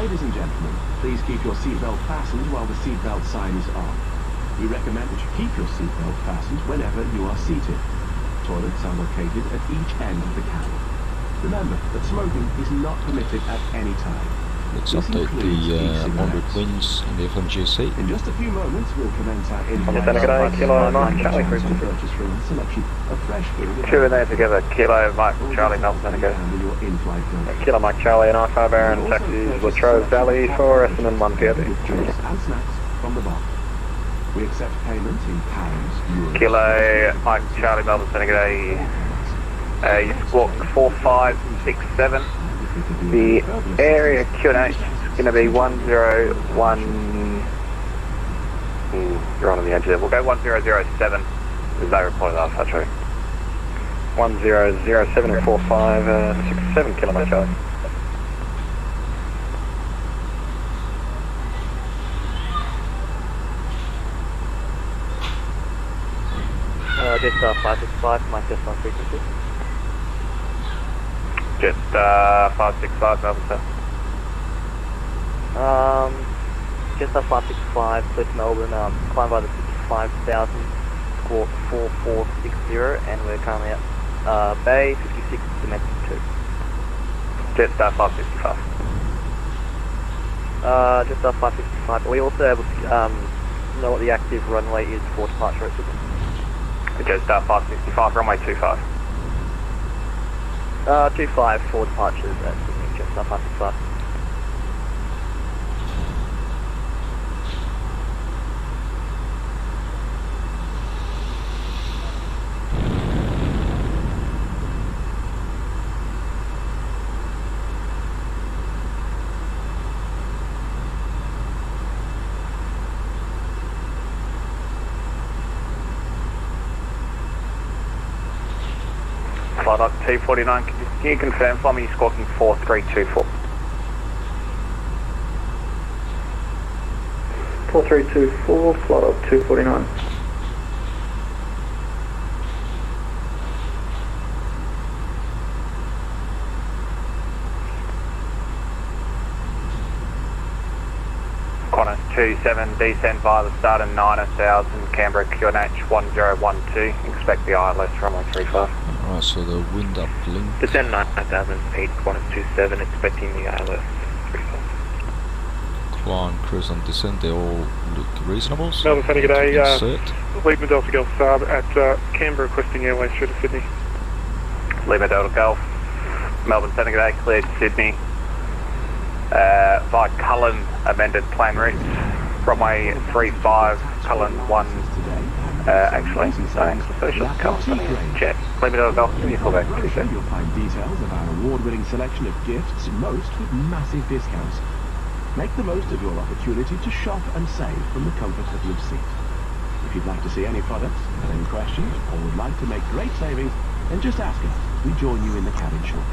Speaker 7: Ladies and gentlemen, please keep your seatbelt fastened while the seatbelt sign is on. We recommend that you keep your seatbelt fastened whenever you are seated. Toilets are located at each end of the cabin. Remember that smoking is not permitted at any time.
Speaker 1: Let's update the onboard winds in the FMGC.
Speaker 7: In just a few moments, we'll commence our in-flight
Speaker 3: Kilo Mike Charlie
Speaker 7: and purchase from a selection of fresh food.
Speaker 3: Two in there together, Kilo Mike Charlie Melbourne Senegal.
Speaker 7: Your in-flight lunch.
Speaker 3: Kilo Mike Charlie and I-5 Baron taxis Latrobe Valley for Essendon 1 POV.
Speaker 7: And snacks from the bar. We accept payment in pounds, euros.
Speaker 3: Kilo Mike Charlie Melbourne Senegal. You squawk 4567. The area QNH is going to be 101. You're on the edge there. We'll go 1007. There's no report of that, actually. 1007 and 4567 kilometre Charlie.
Speaker 4: Just 565, my test on frequency.
Speaker 3: Just 565 Melbourne, sir.
Speaker 4: Just 565, clear to Melbourne, climb by the 55,000, squawk 4460, and we're currently at Bay 56, domestic 2.
Speaker 3: Just 565.
Speaker 4: Just 565. Are we also able to know what the active runway is for departure at Sydney?
Speaker 3: Just 565, runway 25.
Speaker 4: 25 for departures at Sydney, just 565.
Speaker 3: Flight Doc T49, can you confirm for me you're squawking 4324?
Speaker 4: 4324, flight up 249.
Speaker 3: Qantas 27, descend via the start of 9000, Canberra QNH 1012, expect the ILS runway 35.
Speaker 1: Alright, so the wind uplink.
Speaker 4: Descend 9008, Qantas 27, expecting the ILS 35.
Speaker 1: Climb, cruise and descent, they all look reasonable. So
Speaker 11: Melbourne Sunny, g'day.
Speaker 1: Lima
Speaker 11: Delta Golf Sub at Canberra, requesting airways through to Sydney.
Speaker 3: Lima Delta Golf, Melbourne Sunny, g'day, cleared Sydney. Via Cullen, amended plan routes, runway 35, Cullen 1, actually, so should Cullen Sunny, check. Lima Delta Golf, give me a call back.
Speaker 7: You'll find details of our award-winning selection of gifts, most with massive discounts. Make the most of your opportunity to shop and save from the comfort of your seat. If you'd like to see any products, have any questions, or would like to make great savings, then just ask us. We join you in the cabin shortly.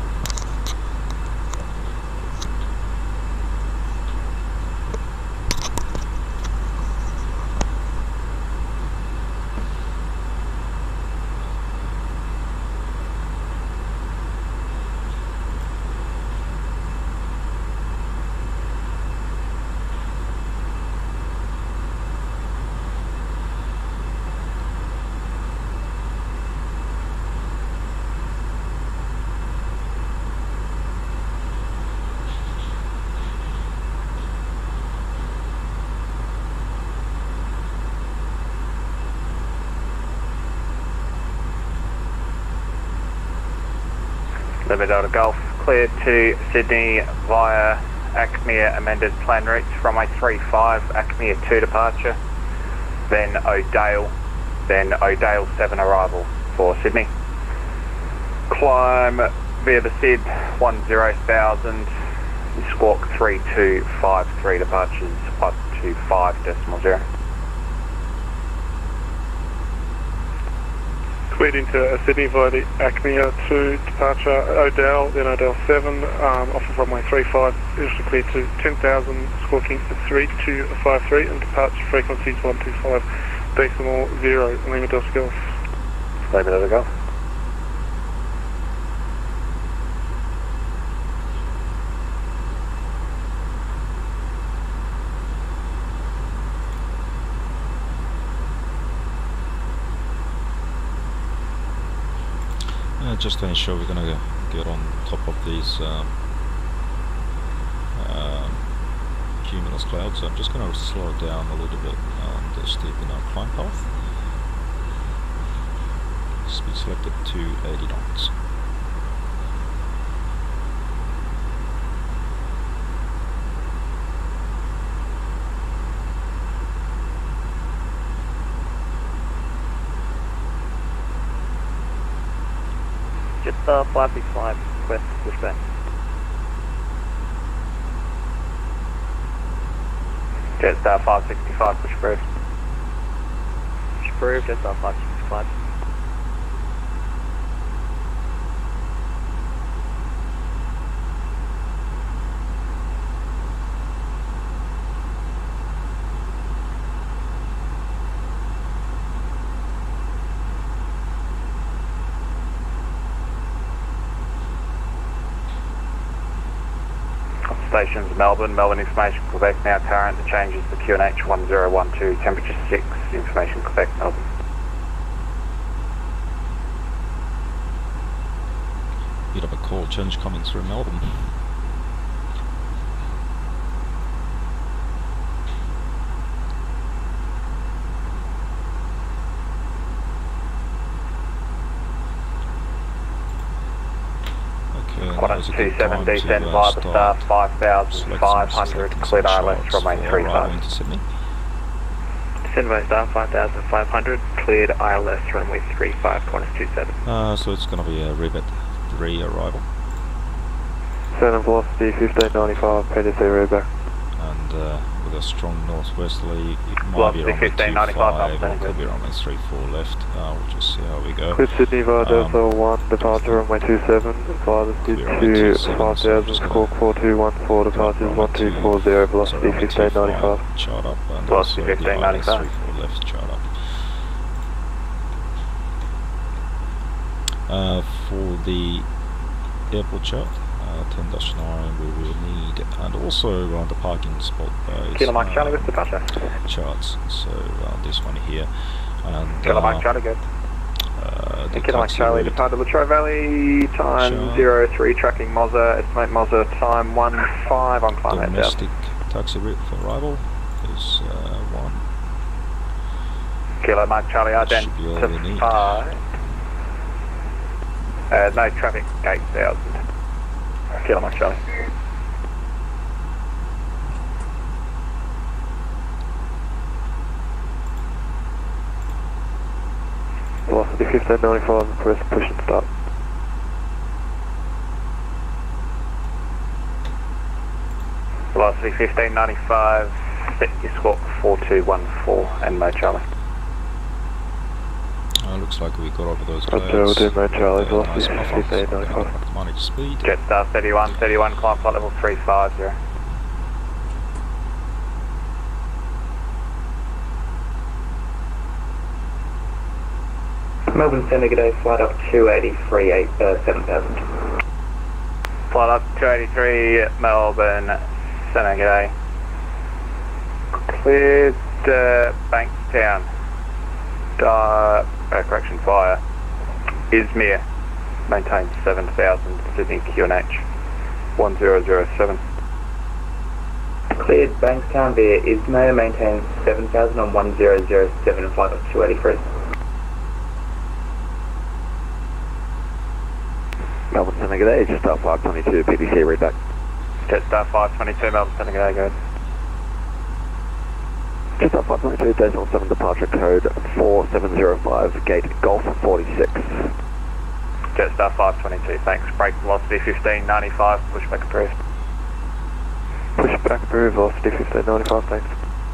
Speaker 3: Lima Delta Golf, cleared to Sydney via Acmere amended plan routes, runway 35, Acmere 2 departure, then O'Dale 7 arrival for Sydney. Climb via the SID 10,000, squawk 3253 departures up to 5.0.
Speaker 11: Cleared into Sydney via the Acmere 2 departure, O'Dell, then O'Dell 7, off of runway 35, initially cleared to 10,000, squawking 3253, and departure frequencies 125, decimal 0, Lima Delta Golf.
Speaker 3: Lima Delta Golf.
Speaker 1: Just to ensure we're gonna get on top of these cumulus clouds, so I'm just gonna slow it down a little bit and steepen our climb path. Speed selected to 80 knots.
Speaker 4: Just 565, request pushback.
Speaker 3: Jetstar 565, push approved.
Speaker 4: Push approved, Jetstar 565.
Speaker 3: Stations Melbourne, Melbourne Information Quebec, now current, the change is the QNH 1012, temperature 6, Information Quebec, Melbourne.
Speaker 1: Bit of a call change coming through Melbourne.
Speaker 3: Quadrant 27, descend via the star 5500, cleared ILS runway 35.
Speaker 4: Descend via star 5500, cleared ILS runway 35, quadrant 27.
Speaker 1: So it's going to be a Rivet 3 arrival.
Speaker 11: Center velocity 1595, PDC readback.
Speaker 1: And with a strong northwesterly, it might
Speaker 3: Velocity
Speaker 1: be runway
Speaker 3: 1595,
Speaker 1: 25, or it could be runway 34 left. We'll just see how we go.
Speaker 11: Clear Sydney via Delta 1, departure runway 27, velocity to 5000, squawk 4214, departures 1240, velocity 1595.
Speaker 1: Chart up, and
Speaker 3: Velocity
Speaker 1: also the ILS
Speaker 3: 1595.
Speaker 1: 34 left, chart up. For the airport chart, 10-9 we will need, and also around the parking spot
Speaker 3: Kilo Mike Charlie with departure.
Speaker 1: charts, so this one here, and
Speaker 3: Kilo Mike Charlie, good.
Speaker 1: the
Speaker 3: Kilo Mike
Speaker 1: taxi
Speaker 3: Charlie,
Speaker 1: route
Speaker 3: departed Latrobe Valley, time
Speaker 1: Sure.
Speaker 3: 03, tracking Mozza, estimate Mozza, time 15, on climb head down.
Speaker 1: domestic taxi route for arrival is 1.
Speaker 3: Kilo Mike Charlie,
Speaker 1: That should be all we need.
Speaker 3: identify. No traffic, 8000. Kilo Mike Charlie.
Speaker 11: Velocity 1595, press push and start.
Speaker 3: Velocity 1595, set your squawk 4214 and mode Charlie.
Speaker 1: Looks like we got over those
Speaker 11: Roger,
Speaker 1: clouds.
Speaker 11: we'll do mode Charlie, velocity
Speaker 1: Nice buffer,
Speaker 11: 1595.
Speaker 1: manage speed.
Speaker 3: Jetstar 31, climb flight level 350.
Speaker 5: Melbourne Centre, good day, flight up 283, 7000.
Speaker 3: Flight up 283, Melbourne Centre, g'day. Cleared Bankstown. Correction, via Izmir. Maintain 7000, Sydney QNH 1007.
Speaker 5: Cleared Bankstown via Izmir, maintain 7000 on 1007, flight up 283.
Speaker 9: Melbourne Centre, g'day, Jetstar 522, PDC readback.
Speaker 3: Jetstar 522, Melbourne Centre, g'day, go ahead.
Speaker 9: Jetstar 522, Decimal 7, departure code 4705, gate Golf 46.
Speaker 3: Jetstar 522, thanks. Brake velocity 1595, pushback approved.
Speaker 11: Pushback approved, velocity 1595, thanks.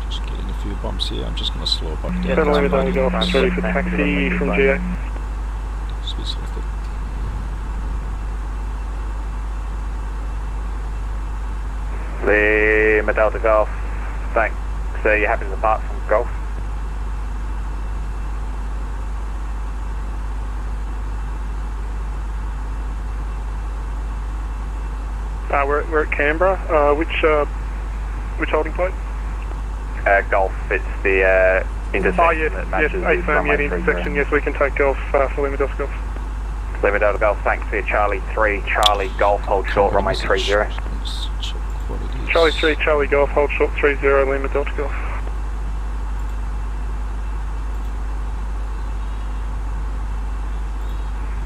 Speaker 1: Just getting a few bumps here. I'm just going to slow up again.
Speaker 11: Center Lima Delta Golf, ready for taxi from GA.
Speaker 1: Speed selected.
Speaker 3: Lima Delta Golf, thanks. So you're happy to depart from Golf?
Speaker 11: We're at Canberra. Which holding point?
Speaker 3: Golf, it's the intersection
Speaker 11: Yes,
Speaker 3: that matches
Speaker 11: yes, 8
Speaker 3: with
Speaker 11: firm,
Speaker 3: runway
Speaker 11: the intersection,
Speaker 3: 30.
Speaker 11: yes, we can take Golf for Lima Delta Golf.
Speaker 3: Lima Delta Golf, thanks for your Charlie 3, Charlie Golf, hold short, runway 30.
Speaker 11: Charlie 3, Charlie Golf, hold short 30, Lima Delta Golf.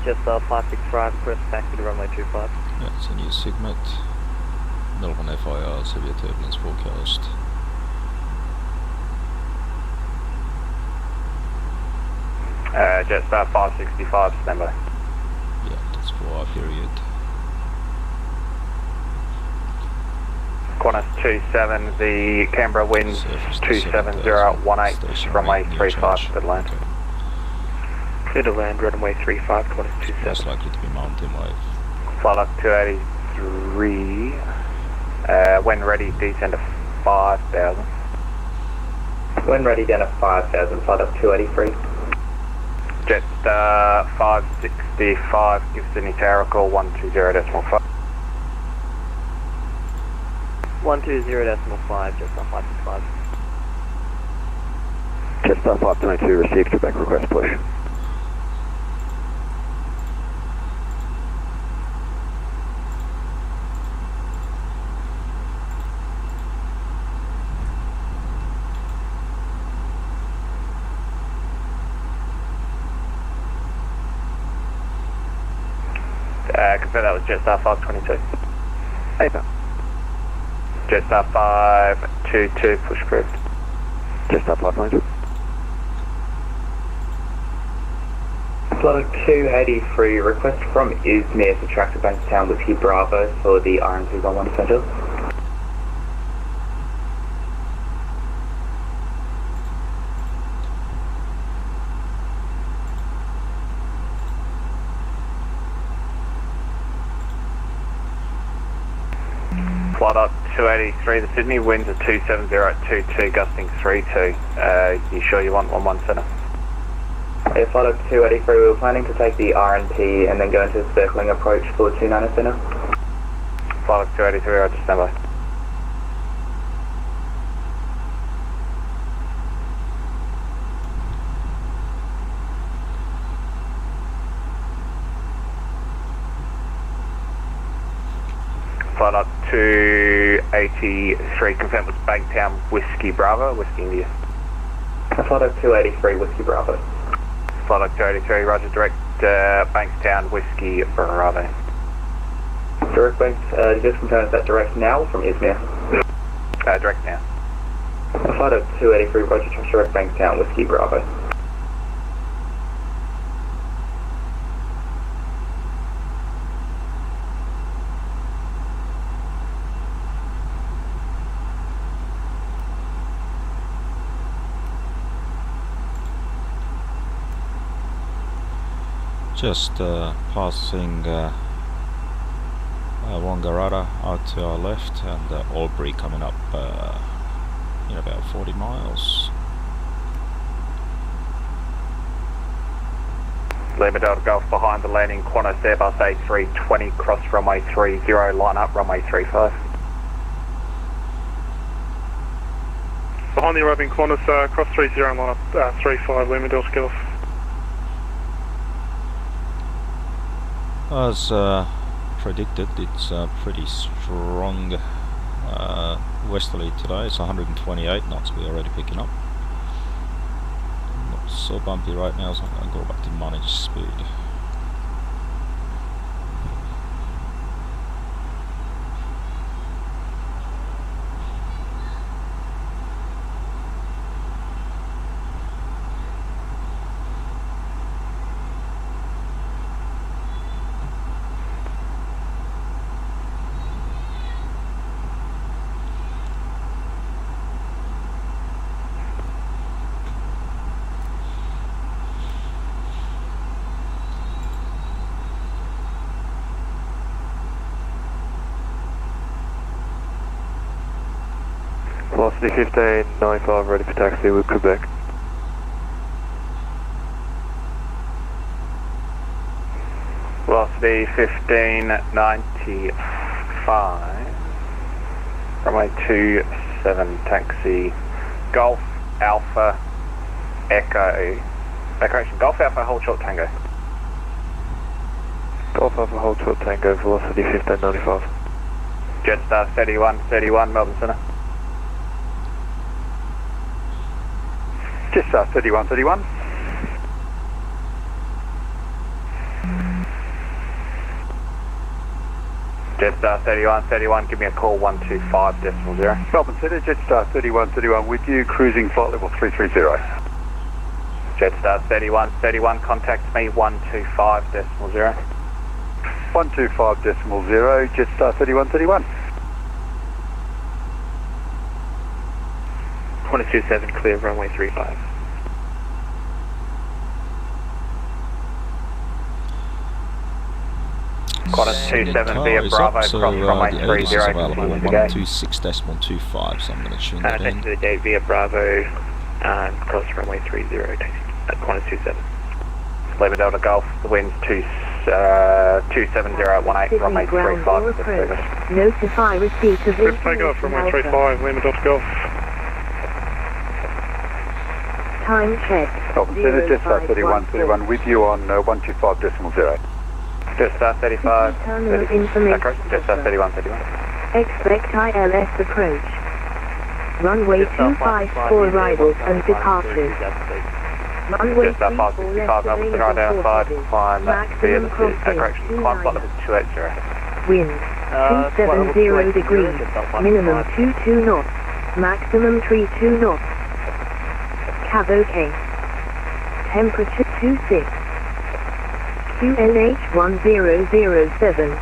Speaker 4: Just 565, press back to the runway 25.
Speaker 1: Yeah, it's a new segment. Melbourne FIR, severe turbulence forecast.
Speaker 3: Jetstar 565, standby.
Speaker 1: Yeah, that's for our period.
Speaker 3: Qantas 27, the Canberra wind 27018, runway 35, good land.
Speaker 4: Clear to land, runway 35, Qantas 27.
Speaker 1: Most likely to be mountain wave.
Speaker 3: Flight up 283, when ready, descend to 5,000.
Speaker 5: When ready, down to 5,000, flight up 283.
Speaker 3: Jetstar 565, give Sydney Tower a call, 120.5.
Speaker 4: 120.5, Jetstar 565.
Speaker 2: Jetstar 522, received Quebec request, push.
Speaker 3: Confirm that was Jetstar 522.
Speaker 2: APA.
Speaker 3: Jetstar 522, push approved.
Speaker 2: Jetstar 522.
Speaker 5: Flight 283, request from Izmir to track to Bankstown Whiskey Bravo for the RN211 Essentials.
Speaker 3: Flight up 283, the Sydney winds are 270 at 22, gusting 32. You sure you want 11 centre?
Speaker 5: Yeah, flight up 283, we were planning to take the RNP and then go into a circling approach for 29 Center.
Speaker 3: Flight up 283, Roger, standby. Flight up 283, confirm was Bankstown Whiskey Bravo, Whiskey India.
Speaker 5: Flight up 283, Whiskey Bravo.
Speaker 3: Flight up 283, Roger, direct Bankstown Whiskey Bravo.
Speaker 5: Direct Banks, just confirm, is that direct now from Izmir?
Speaker 3: Direct now.
Speaker 5: Flight up 283, Roger, direct Bankstown Whiskey Bravo.
Speaker 1: Just passing Wangaratta out to our left, and Albury coming up in about 40 miles.
Speaker 3: Lima Delta Golf behind the landing, Qantas Airbus A320, cross runway 30, line up runway 35.
Speaker 11: Behind the arriving Qantas, cross 30 and line up 35, Lima Delta Golf.
Speaker 1: As predicted, it's pretty strong westerly today. It's 128 knots we're already picking up. Not so bumpy right now, so I'm going to go back to managed speed.
Speaker 11: Velocity 1595, ready for taxi with Quebec.
Speaker 3: Velocity 1595, runway 27, taxi, Golf Alpha Echo, Golf Alpha, hold short Tango.
Speaker 11: Golf Alpha hold short Tango, velocity 1595.
Speaker 3: Jetstar 3131, Melbourne Centre.
Speaker 10: Jetstar 3131.
Speaker 3: Jetstar 3131, give me a call 125.0.
Speaker 10: Melbourne Centre, Jetstar 3131 with you, cruising flight level 330.
Speaker 3: Jetstar 3131, contact me 125.0.
Speaker 10: 125.0, Jetstar 3131.
Speaker 11: 127, clear runway 35.
Speaker 3: Qantas 27 via Bravo, cross runway 30 to
Speaker 1: available
Speaker 3: the gate.
Speaker 1: 126.25, so I'm going to tune that
Speaker 11: Taxi
Speaker 1: in.
Speaker 11: to the gate via Bravo, cross runway 30, taxi at Qantas 27.
Speaker 3: Lima Delta Golf, the wind's 27018, runway 35.
Speaker 12: Notify receipt of
Speaker 11: Good takeoff, runway 35, Lima Delta Golf.
Speaker 12: Time check.
Speaker 10: Melbourne Centre, Jetstar 3131 with you on 125.0.
Speaker 3: Jetstar 35,
Speaker 12: Terminal information.
Speaker 3: Jetstar 3131.
Speaker 12: Expect ILS approach. Runway 254 arrivals and departures. Runway
Speaker 3: Jetstar 565, Melbourne Centre identified, climb via
Speaker 12: maximum
Speaker 3: the
Speaker 12: crossing
Speaker 3: correction, climb flight level 280.
Speaker 12: Wind 270 degrees. Minimum 22 knots. Maximum 32 knots. Cab OK. Temperature 26. QNH 1007.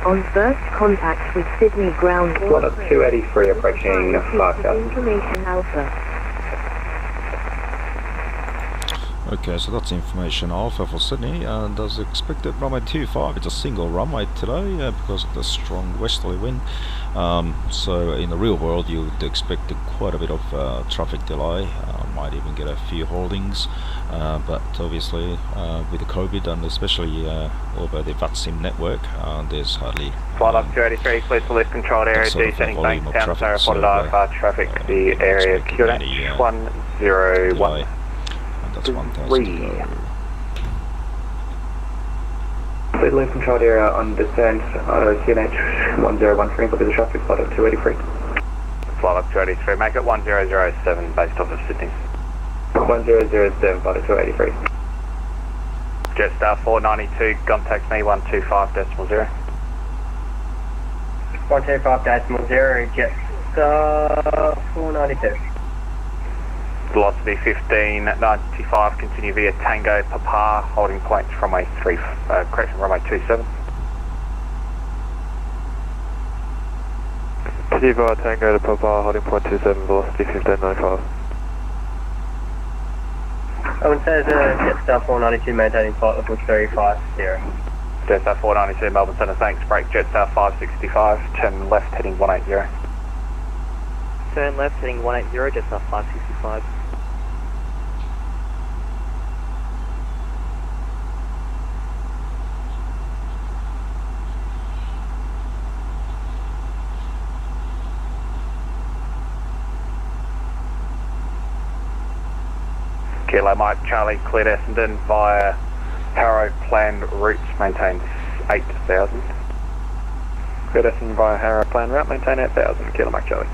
Speaker 12: On first contact with Sydney ground.
Speaker 5: Qantas 283 approaching 5000.
Speaker 12: Information Alpha.
Speaker 1: Okay, so that's information Alpha for Sydney, and as expected, runway 25, it's a single runway today because of the strong westerly wind. So in the real world, you would expect quite a bit of traffic delay, might even get a few holdings, but obviously with the COVID and especially over the VATSIM network, there's hardly
Speaker 3: Flight up 283, clear to lift controlled area, descending bank down, so reported IFR traffic to the area QNH 101.
Speaker 1: That's 1,000 to go.
Speaker 5: Clear to lift controlled area on descent, QNH 101, copy the traffic, flight up 283.
Speaker 3: Flight up 283, make it 1007 based off of Sydney.
Speaker 5: 1007, flight up 283.
Speaker 3: Jetstar 492, contact me 125.0.
Speaker 4: 125.0, Jetstar 492.
Speaker 3: Velocity 1595, continue via Tango Papa, holding point runway 3, correction, runway 27.
Speaker 11: Continue via Tango to Papa, holding point 27, velocity 1595.
Speaker 4: Owen says Jetstar 492 maintaining flight level 350.
Speaker 3: Jetstar 492, Melbourne Centre, thanks, break Jetstar 565, turn left heading 180.
Speaker 4: Turn left heading 180, Jetstar 565.
Speaker 3: Kilo Mike Charlie, cleared Essendon via Harrow, planned routes, maintained 8,000. Cleared Essendon via Harrow, planned route, maintain 8,000, Kilo Mike Charlie.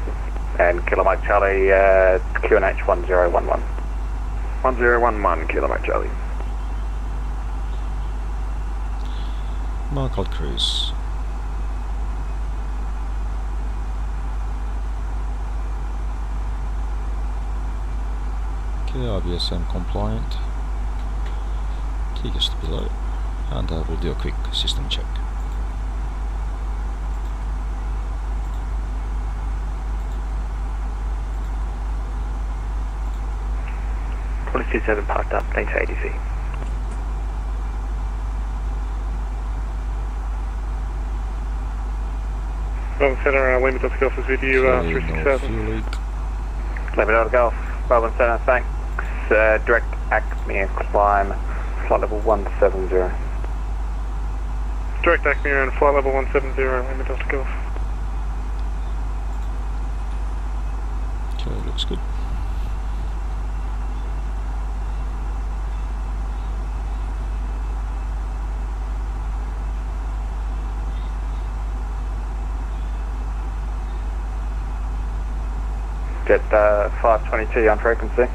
Speaker 3: And Kilo Mike Charlie, QNH 1011. 1011, Kilo Mike Charlie.
Speaker 1: Markle cruise. Okay, IBSM compliant. Take us to below, and we'll do a quick system check.
Speaker 11: .27 parked up, thanks ADC. Melbourne Centre, Lima Delta Golf is with you, 36000.
Speaker 3: Lima Delta Golf, Melbourne Centre, thanks. Direct Acme climb, flight level 170.
Speaker 11: Direct Acme and flight level 170, Lima Delta Golf.
Speaker 1: Okay, looks good.
Speaker 3: Jet 522 on frequency.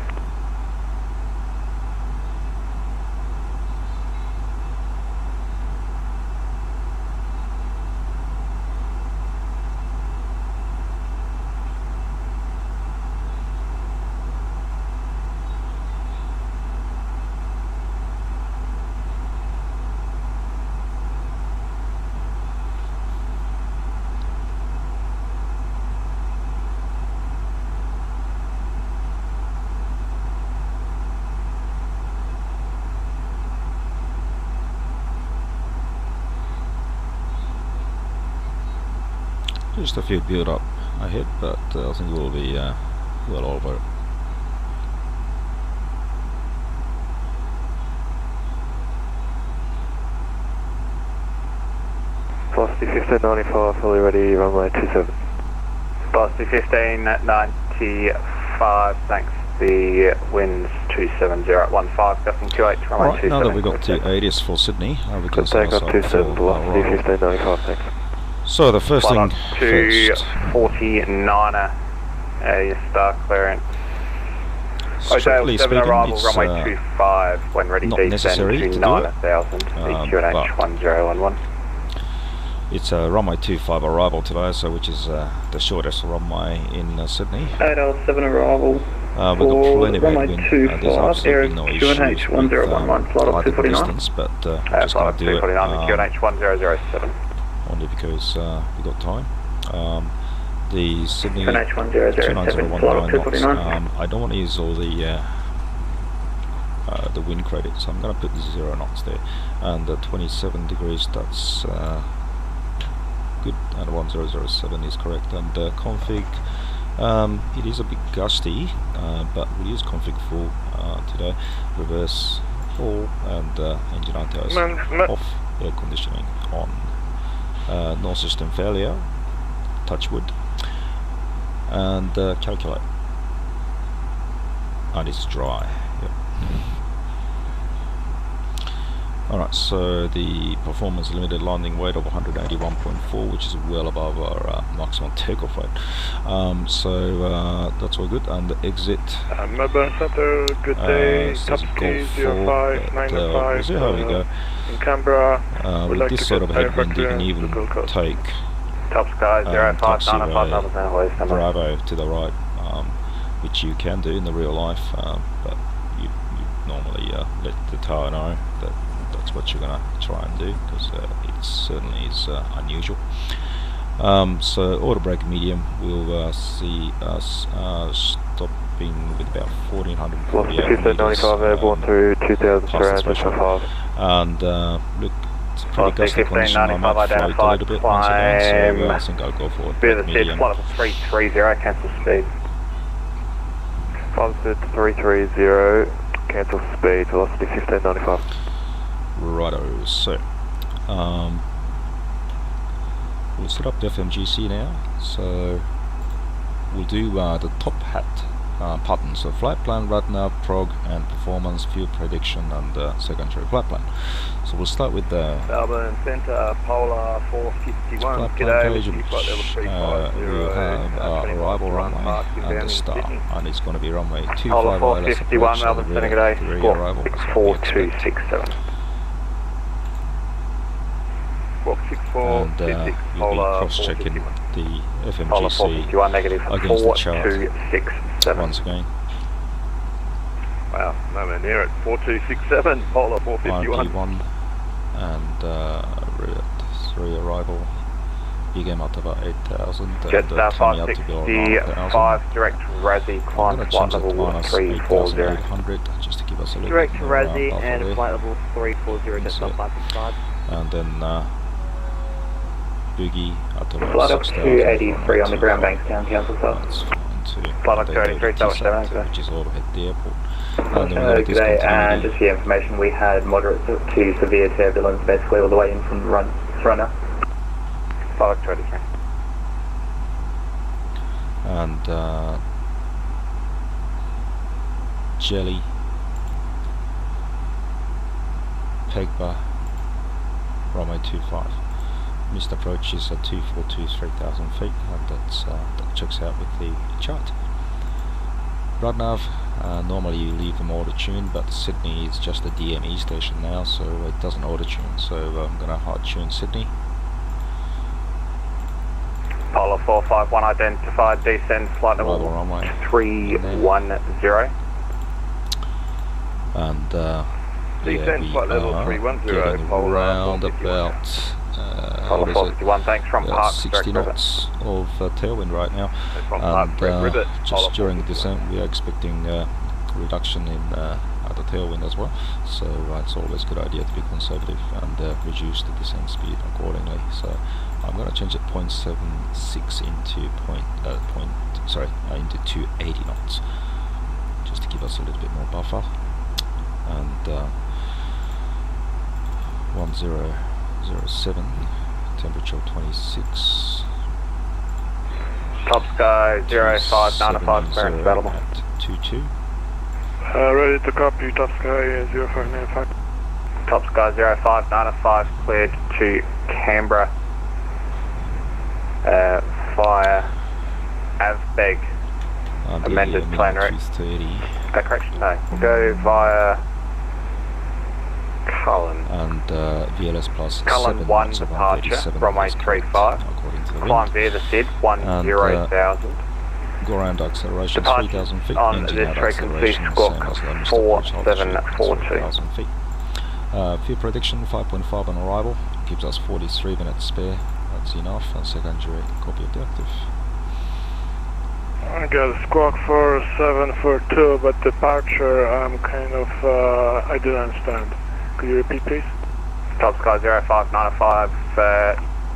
Speaker 1: Just a few build up ahead, but I think we'll be well over it.
Speaker 13: Velocity 1595, fully ready, runway 27.
Speaker 3: Velocity 1595, thanks. The wind's 270 at 15, gusting 28, runway 27.
Speaker 1: Now that we got to 80s for Sydney, we can
Speaker 13: take up 27, velocity 1595, thanks.
Speaker 1: So the first thing first.
Speaker 3: 249er, your star clearance.
Speaker 1: Strictly speaking,
Speaker 3: arrival,
Speaker 1: it's
Speaker 3: runway 25, when ready,
Speaker 1: not
Speaker 3: descend
Speaker 1: necessary to
Speaker 3: to
Speaker 1: do
Speaker 3: 9000, QNH 1011.
Speaker 1: It's a runway 25 arrival today, so which is the shortest runway in Sydney.
Speaker 14: 807 arrival.
Speaker 1: We've got plenty of headwind. There's absolutely no issues
Speaker 14: QNH 1011, flight of 249.
Speaker 1: Distance, but just going to do it
Speaker 3: QNH 1007.
Speaker 1: only because we got time. The Sydney
Speaker 14: QNH 1007, flight of 249.
Speaker 1: I don't want to use all the wind credits, so I'm going to put 0 knots there, and 27 degrees, that's good, and 1007 is correct. And config, it is a bit gusty, but we use config full today. Reverse full, and engine anti-ice off, air conditioning on. No system failure, touch wood, and calculate, and it's dry. Yep. Alright, so the performance limited landing weight of 181.4, which is well above our maximum takeoff weight. So that's all good. And the exit.
Speaker 11: Melbourne Centre, good day. Top ski 0595.
Speaker 1: We'll see how we go.
Speaker 11: In Canberra,
Speaker 1: with this sort of headwind, you can even take
Speaker 3: Top Sky 0595
Speaker 1: Bravo to the right, which you can do in the real life, but you normally let the tower know that that's what you're gonna try and do, because it certainly is unusual. So auto brake medium will see us stopping with about 1448 meters,
Speaker 13: airborne through 2000
Speaker 1: past the threshold. And look, it's pretty gusty condition. I might float a little bit once again, so I think I'll go for it.
Speaker 3: Beer the medium. Flight level 330, cancel speed.
Speaker 13: Flight 330, cancel speed, velocity 1595.
Speaker 1: Righto, so we'll set up the FMGC now. So we'll do the top hat pattern, so flight plan, radar, prog, and performance, fuel prediction, and secondary flight plan. So we'll start with the
Speaker 15: Melbourne Centre, Polar 451.
Speaker 1: flight plan page, which will have arrival runway and the star, and it's going to be runway 25
Speaker 3: Polar 451, Melbourne Centre, good day,
Speaker 1: arrival,
Speaker 3: 64267.
Speaker 1: And you'll be cross-checking the FMGC against the chart once again.
Speaker 15: Wow, nowhere near it. 4267, Polar 451.
Speaker 1: And route 3 arrival. You came out to about 8,000.
Speaker 3: Jet 565, direct Razzie, climb flight level 340.
Speaker 1: 8,800, just to give us a little
Speaker 4: direct
Speaker 1: bit
Speaker 4: to
Speaker 1: more
Speaker 4: Razzie and
Speaker 1: there.
Speaker 4: flight level 340, Jet 565.
Speaker 1: And then Boogie at about
Speaker 5: Flight up
Speaker 1: 6,000.
Speaker 5: 283 on the ground Bankstown, cancel sir.
Speaker 1: That's fine too.
Speaker 3: Flight up 283, tower 7,
Speaker 1: which is overhead the airport. And then we're
Speaker 5: Good day, and just for your information, we had moderate to severe turbulence basically all the way in from the runner.
Speaker 3: Flight up 283.
Speaker 1: And Jelly, Pegba, runway 25. Missed approach is at 242, 3,000 feet, and that's that checks out with the chart. Radnav, normally you leave them auto-tune, but Sydney is just a DME station now, so it doesn't auto-tune, so I'm going to hard-tune Sydney.
Speaker 3: Apollo 451 identified, descend flight level 310.
Speaker 1: And
Speaker 15: descend flight level 310,
Speaker 1: around about
Speaker 3: 451, thanks from Park
Speaker 1: 60 knots of tailwind right now, and just during the descent we are expecting reduction in the tailwind as well, so it's always a good idea to be conservative and reduce the descent speed accordingly. So I'm going to change it 0.76 into into 280 knots, just to give us a little bit more buffer, and 1007, temperature 26.
Speaker 3: Top Sky 0595, clearance available.
Speaker 1: At 22.
Speaker 11: Ready to copy, Top Sky 0595.
Speaker 3: Top Sky 0595, cleared to Canberra via Avbeg, amended plan route. Correction, no. Go via Cullen.
Speaker 1: And VLS plus
Speaker 3: Cullen
Speaker 1: 7
Speaker 3: 1 departure, runway 35. Climb via the SID 10,000.
Speaker 1: Go around acceleration
Speaker 3: Departure
Speaker 1: 3,000 feet.
Speaker 3: on
Speaker 1: Engine
Speaker 3: this
Speaker 1: out
Speaker 3: frequency,
Speaker 1: acceleration,
Speaker 3: squawk
Speaker 1: same as
Speaker 3: 4742.
Speaker 1: 3,000 feet. Fuel prediction 5.5 on arrival. Gives us 43 minutes spare. That's enough. And secondary copy objective.
Speaker 11: I got squawk 4742, but departure I'm kind of I didn't understand. Could you repeat, please?
Speaker 3: Top Sky 0595,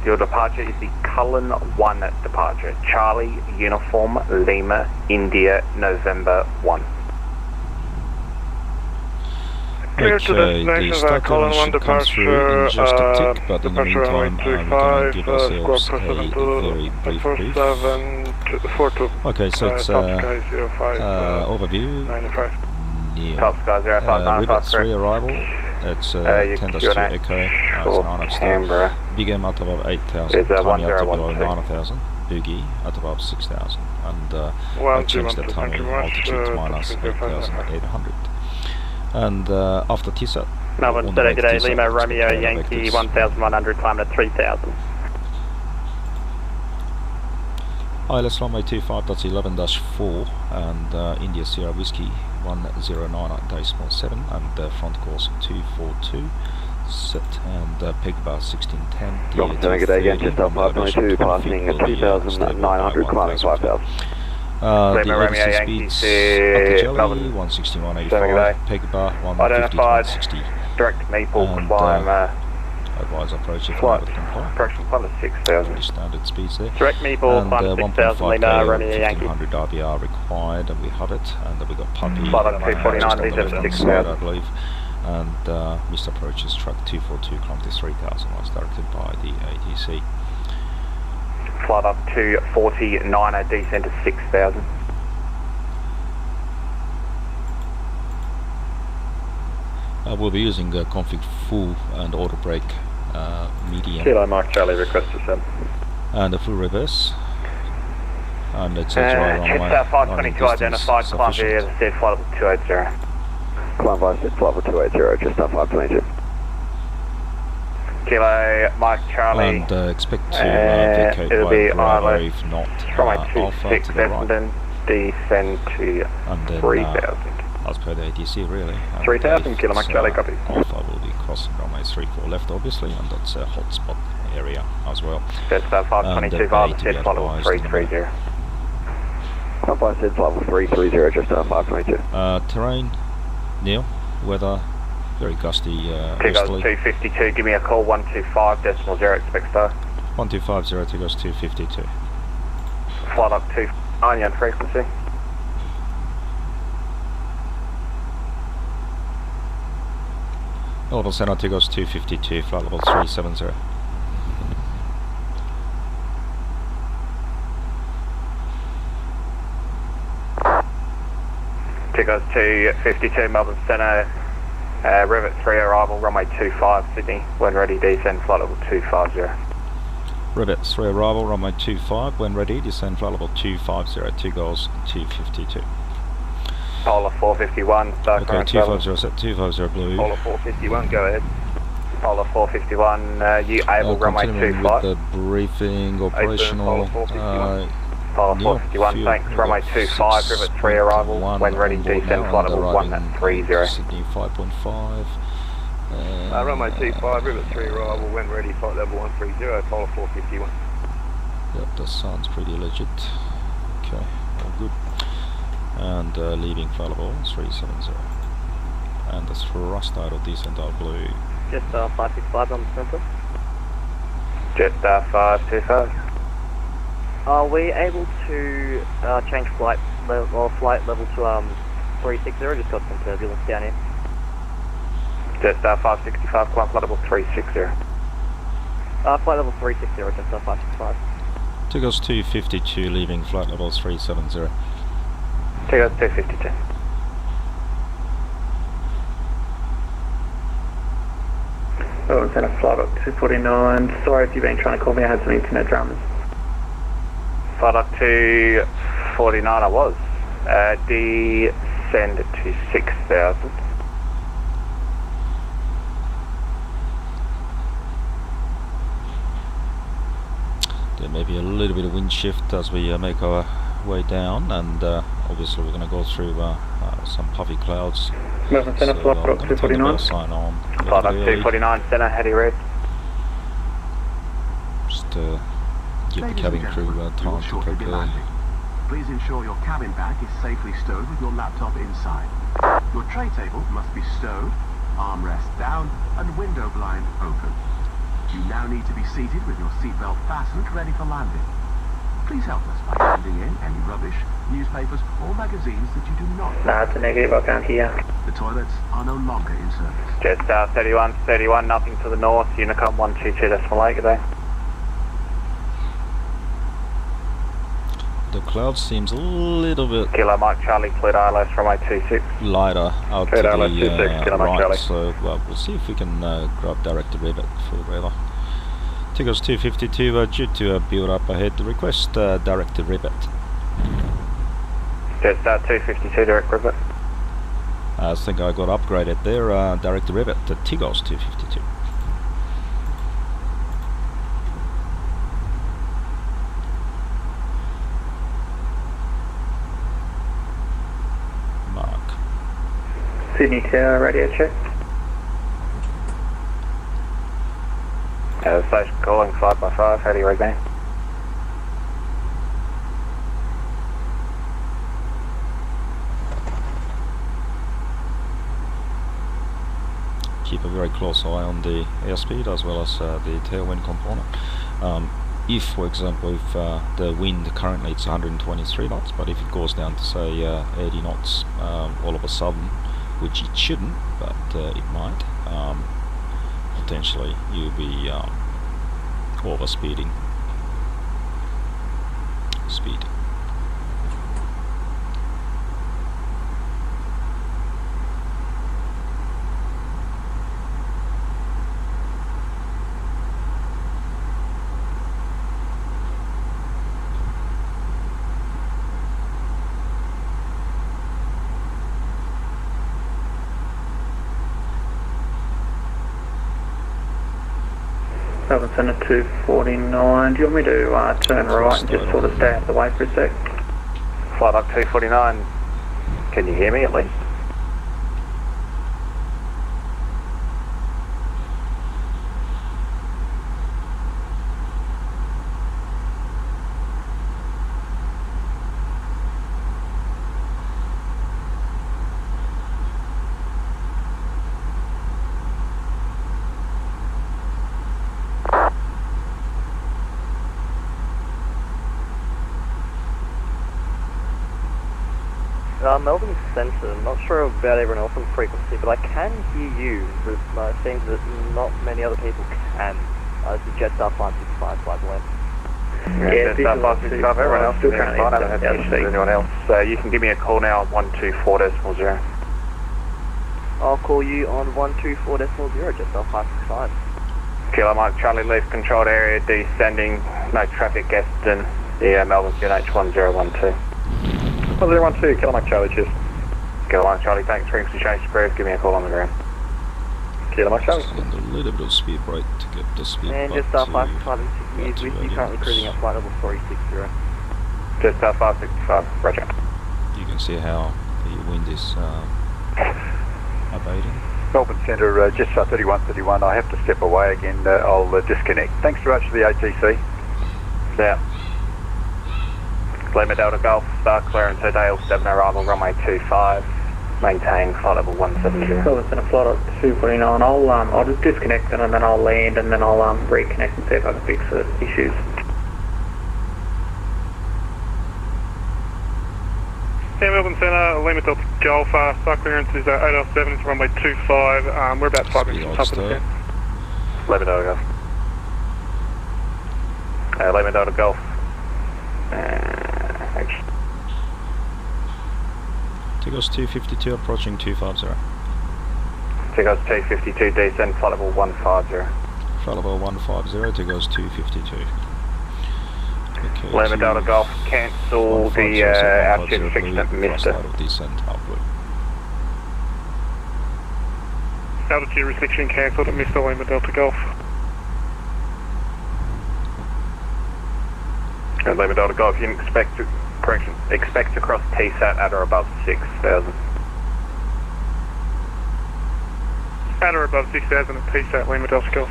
Speaker 3: your departure is the Cullen 1 departure. Charlie, Uniform, Lima, India, November 1.
Speaker 11: Clear to destination via Cullen 1 departure,
Speaker 1: in just a tick, but in the meantime we're going to give ourselves a very brief brief.
Speaker 11: 4742.
Speaker 1: Okay, so it's overview.
Speaker 11: 95.
Speaker 3: Top Sky 0595,
Speaker 1: Rivets re-arrival. It's 10 to Echo, it's 9 upstairs. Big M at above 8,000, Tommy at above 9,000, Boogie at above 6,000, and I changed the Tommy altitude to minus 8,800. And after TSAT,
Speaker 4: Melbourne, today, Lima, Romeo, Yankee, 1,100, climbing at 3,000.
Speaker 1: ILS runway 25, that's 11-4, and India Sierra Whiskey 109.7, and front course 242, set, and peg bar 1610.
Speaker 9: Good day again, just up 522, passing at 2,900, climbing 5,000.
Speaker 1: The legacy speeds up the jelly, 161.85, peg bar 150.60.
Speaker 3: Direct Maple climb.
Speaker 1: Advise approach if you have to comply.
Speaker 3: Correction, climb to 6,000.
Speaker 1: Standard speeds there.
Speaker 4: Direct Maple, climb to 6,000, Lima, Romeo, Yankee.
Speaker 1: 1500 RBR required, and we have it. And then we got Puppy.
Speaker 3: Flight on 249, these are 6,000.
Speaker 1: I believe. And missed approaches, track 242, climb to 3,000, was directed by the ATC.
Speaker 3: Flight up to 49, descend to 6,000.
Speaker 1: We'll be using config full and auto brake medium.
Speaker 9: Kilo Mark Charlie, request to send.
Speaker 1: And a full reverse. And it says right on my
Speaker 3: South 522 identified, climb via the SEP flight level 280.
Speaker 9: Climb via SEP flight level 280, just up 522.
Speaker 3: Kilo Mike Charlie.
Speaker 1: And expect to vacate
Speaker 3: it'll
Speaker 1: by
Speaker 3: be
Speaker 1: Bravo if not Alpha to the right.
Speaker 3: Descend to 3,000.
Speaker 1: As per the ATC really.
Speaker 3: 3,000, Kilo Mike Charlie, copy.
Speaker 1: Alpha will be crossing runway 34 left obviously, and that's a hotspot area as well.
Speaker 3: Jetstar 522 via the SEP flight level 330.
Speaker 9: Up by SEP flight level 330, just up 522.
Speaker 1: Terrain, Neil, weather, very gusty
Speaker 3: Tigos 252, give me a call, 125.0, expect star.
Speaker 1: 1250, Tigos 252.
Speaker 3: Flight up to Onion frequency.
Speaker 1: Level Center Tigos 252, flight level 370.
Speaker 3: Tigos 252, Melbourne Centre, Rivet 3 arrival, runway 25, Sydney, when ready, descend flight level 250.
Speaker 1: Rivet 3 arrival, runway 25, when ready, descend flight level 250, 2 goals 252.
Speaker 3: Polar 451, start
Speaker 1: Okay,
Speaker 3: current
Speaker 1: 250 set, 250 blue.
Speaker 15: Polar 451, go ahead.
Speaker 3: Polar 451, you able runway
Speaker 1: Continuing
Speaker 3: 25?
Speaker 1: with the briefing, operational.
Speaker 3: Polar
Speaker 1: Yeah,
Speaker 3: 451,
Speaker 1: few.
Speaker 3: thanks,
Speaker 1: We've
Speaker 3: runway
Speaker 1: got
Speaker 3: 25, rivet 3 arrival,
Speaker 1: 6.1
Speaker 3: when ready
Speaker 1: on board
Speaker 3: descend
Speaker 1: now
Speaker 3: flight
Speaker 1: and
Speaker 3: level 1
Speaker 1: arriving
Speaker 3: at 30.
Speaker 1: Sydney 5.5.
Speaker 15: Runway 25, rivet 3 arrival, when ready, flight level 130, Polar 451.
Speaker 1: Yep, that sounds pretty legit. Okay, all good. And leaving flight level 370. And the thrust out of descent are blue.
Speaker 4: Just 565 on the center.
Speaker 3: Jetstar 525.
Speaker 4: Are we able to change flight level to 360? Just got some turbulence down here.
Speaker 3: Jetstar 565, climb flight level 360.
Speaker 4: Flight level 360, Jetstar 565.
Speaker 1: Tigos 252, leaving flight level 370.
Speaker 3: Tigos 252.
Speaker 14: Oh, it's in a flight up 249. Sorry if you've been trying to call me, I had some internet dramas.
Speaker 3: Flight up 249 I was. Descend to 6,000.
Speaker 1: There may be a little bit of wind shift as we make our way down, and obviously we're going to go through some puffy clouds.
Speaker 14: Melbourne Centre,
Speaker 1: So,
Speaker 14: flight
Speaker 1: I'm
Speaker 14: up
Speaker 1: going to turn the
Speaker 14: 249.
Speaker 1: bell sign on.
Speaker 3: Flight up 249, centre, heady red.
Speaker 1: Just give the
Speaker 7: Ladies
Speaker 1: cabin
Speaker 7: and
Speaker 1: crew
Speaker 7: gentlemen, we
Speaker 1: time
Speaker 7: will
Speaker 1: to
Speaker 7: shortly be
Speaker 1: prepare.
Speaker 7: landing. Please ensure your cabin bag is safely stowed with your laptop inside. Your tray table must be stowed, armrest down, and window blind open. You now need to be seated with your seatbelt fastened, ready for landing. Please help us by handing in any rubbish, newspapers, or magazines that you do not.
Speaker 14: Nah, it's a negative, I can't hear.
Speaker 7: The toilets are no longer in service.
Speaker 3: Jetstar 31, nothing to the north, Unicom 122.8, good day.
Speaker 1: The cloud seems a little bit
Speaker 3: Kilo Mike Charlie, cleared ILS runway 26.
Speaker 1: lighter out to
Speaker 3: Cleared
Speaker 1: the
Speaker 3: ILS 26, Kilo Mike
Speaker 1: right,
Speaker 3: Charlie.
Speaker 1: so we'll see if we can grab direct rivet for the radar. Tigos 252 due to build up ahead. Request direct rivet.
Speaker 3: Jetstar 252, direct rivet.
Speaker 1: I think I got upgraded there. Direct rivet, the Tigos 252. Mark.
Speaker 14: Sydney Tower, radio check.
Speaker 3: Station calling 5x5, heady red man.
Speaker 1: Keep a very close eye on the airspeed as well as the tailwind component. If, for example, if the wind currently it's 123 knots, but if it goes down to say 80 knots all of a sudden, which it shouldn't, but it might, potentially you'll be over speeding. Speed.
Speaker 14: Melbourne Centre 249. Do you want me to turn right and just sort of stay out of the way for a sec?
Speaker 3: Flight up 249, can you hear me at least?
Speaker 4: Melbourne Centre, not sure about everyone else on frequency, but I can hear you. It seems that not many other people can. This is Jetstar 565, by the way.
Speaker 3: Yeah, Jetstar 565, everyone else is fine, I haven't had issues with anyone else. You can give me a call now on 124.0.
Speaker 4: I'll call you on 124.0, Jetstar 565.
Speaker 3: Kilo Mike Charlie, leave controlled area, descending, no traffic Gaston, Melbourne QNH 1012.
Speaker 10: 1012, Kilo Mike Charlie, cheers.
Speaker 3: Kilo Mike Charlie, thanks for frequency change to brief, give me a call on the ground. Kilo Mike Charlie.
Speaker 1: Just a little bit of speed break to get the speed
Speaker 4: And
Speaker 1: back
Speaker 4: just
Speaker 1: to
Speaker 4: 565 is with you, currently cruising at flight level 360.
Speaker 3: Just 565, roger.
Speaker 1: You can see how the wind is abating.
Speaker 10: Melbourne Centre, just 3131. I have to step away again. I'll disconnect. Thanks very much for the ATC.
Speaker 3: Yeah. Lima Delta Golf, Star clearance O'Dale 7 arrival, runway 25. Maintain flight level 170.
Speaker 14: Melbourne Centre flight at 249. I'll just disconnect and then I'll land and then I'll reconnect and see if I can fix the issues.
Speaker 11: Yeah, Melbourne Centre, Lima Delta Golf, star clearance is O'Dale 7, it's runway 25. We're about 5 minutes from top of the descent.
Speaker 3: Lima Delta Golf. Lima Delta Golf.
Speaker 1: Tigos 252 approaching 250.
Speaker 3: Tigos 252, descend flight level 150.
Speaker 1: Flight level 150, Tigos 252. Okay,
Speaker 3: Lima Delta Golf, cancel the altitude restriction at Mister.
Speaker 1: Descent upward.
Speaker 11: Altitude restriction cancelled at Mr. Lima Delta Golf.
Speaker 3: And Lima Delta Golf, you expect to cross TSAT at or above 6,000.
Speaker 11: At or above 6,000 at TSAT, Lima Delta Golf.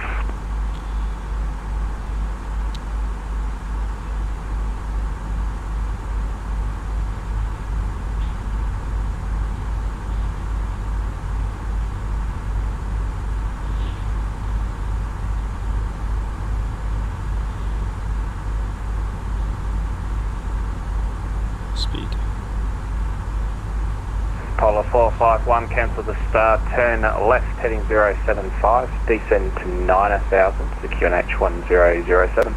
Speaker 1: Speed.
Speaker 3: Polar 451, cancel the star, turn left heading 075, descend to 9,000 to QNH 1007.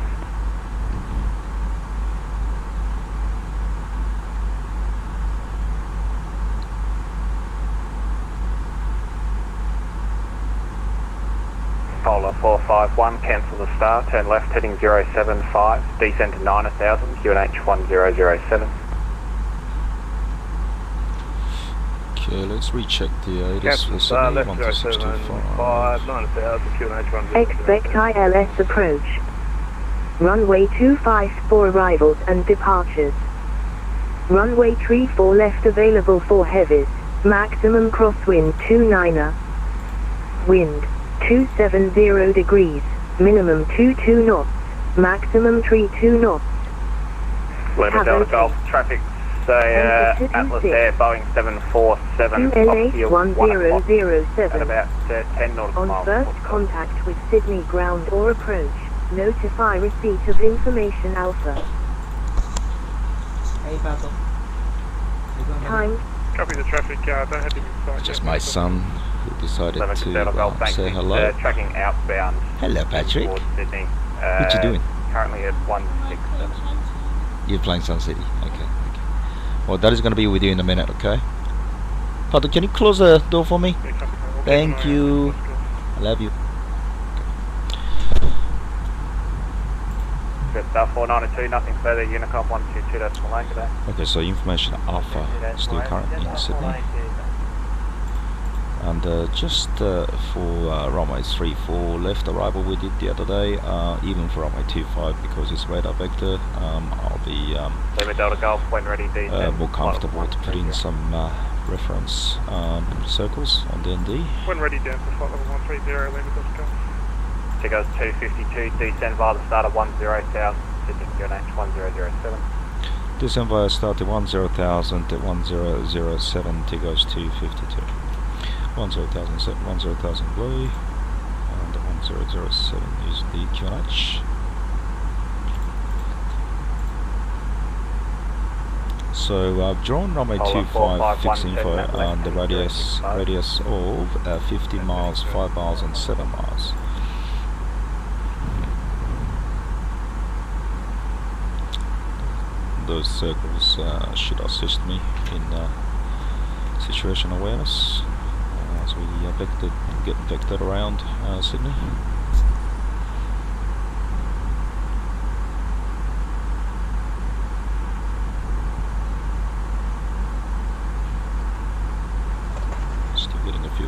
Speaker 3: Polar 451, cancel the star, turn left heading 075, descend to 9,000 QNH 1007.
Speaker 1: Okay, let's recheck the ATIS for Sydney 12625.
Speaker 12: Expect ILS approach. Runway 25 for arrivals and departures. Runway 34 left available for heavies. Maximum crosswind 29er. Wind 270 degrees. Minimum 22 knots. Maximum 32 knots.
Speaker 3: Lima Delta Golf, traffic. So, Atlas Air, Boeing 747, off field 1 o'clock at about 10 nautical miles.
Speaker 12: On first contact with Sydney ground or approach, notify receipt of information Alpha.
Speaker 16: Hey, Basil.
Speaker 12: Time.
Speaker 11: Copy the traffic, don't have to be inside.
Speaker 1: Just my son who decided to say
Speaker 3: you.
Speaker 1: hello.
Speaker 3: Tracking outbound.
Speaker 1: Hello, Patrick.
Speaker 3: Towards Sydney.
Speaker 1: What you doing?
Speaker 3: Currently at 167.
Speaker 1: You're playing Sun City. Okay. Well, that is going to be with you in a minute, okay? Pato, can you close the door for me? Thank you. I love you.
Speaker 3: Good stuff, 492, nothing further, Unicom 122.8 today.
Speaker 1: Okay, so information Alpha still currently in Sydney. And just for runway 34 left arrival we did the other day, even for runway 25 because it's radar vector, I'll be
Speaker 3: Lima Delta Golf, when ready, descend.
Speaker 1: more comfortable to put in some reference circles on the ND.
Speaker 11: When ready, down to flight level 130, Lima Delta Golf.
Speaker 3: Tigos 252, descend via the start of 10,000, Sydney QNH 1007.
Speaker 1: Descend via start to 10,000 at 1007, Tigos 252. 10,000 blue, and 1007 is the QNH. So I've drawn runway 25 fix info and the radius of 50 miles, 5 miles and 7 miles. Those circles should assist me in situation awareness as we get vectored around Sydney.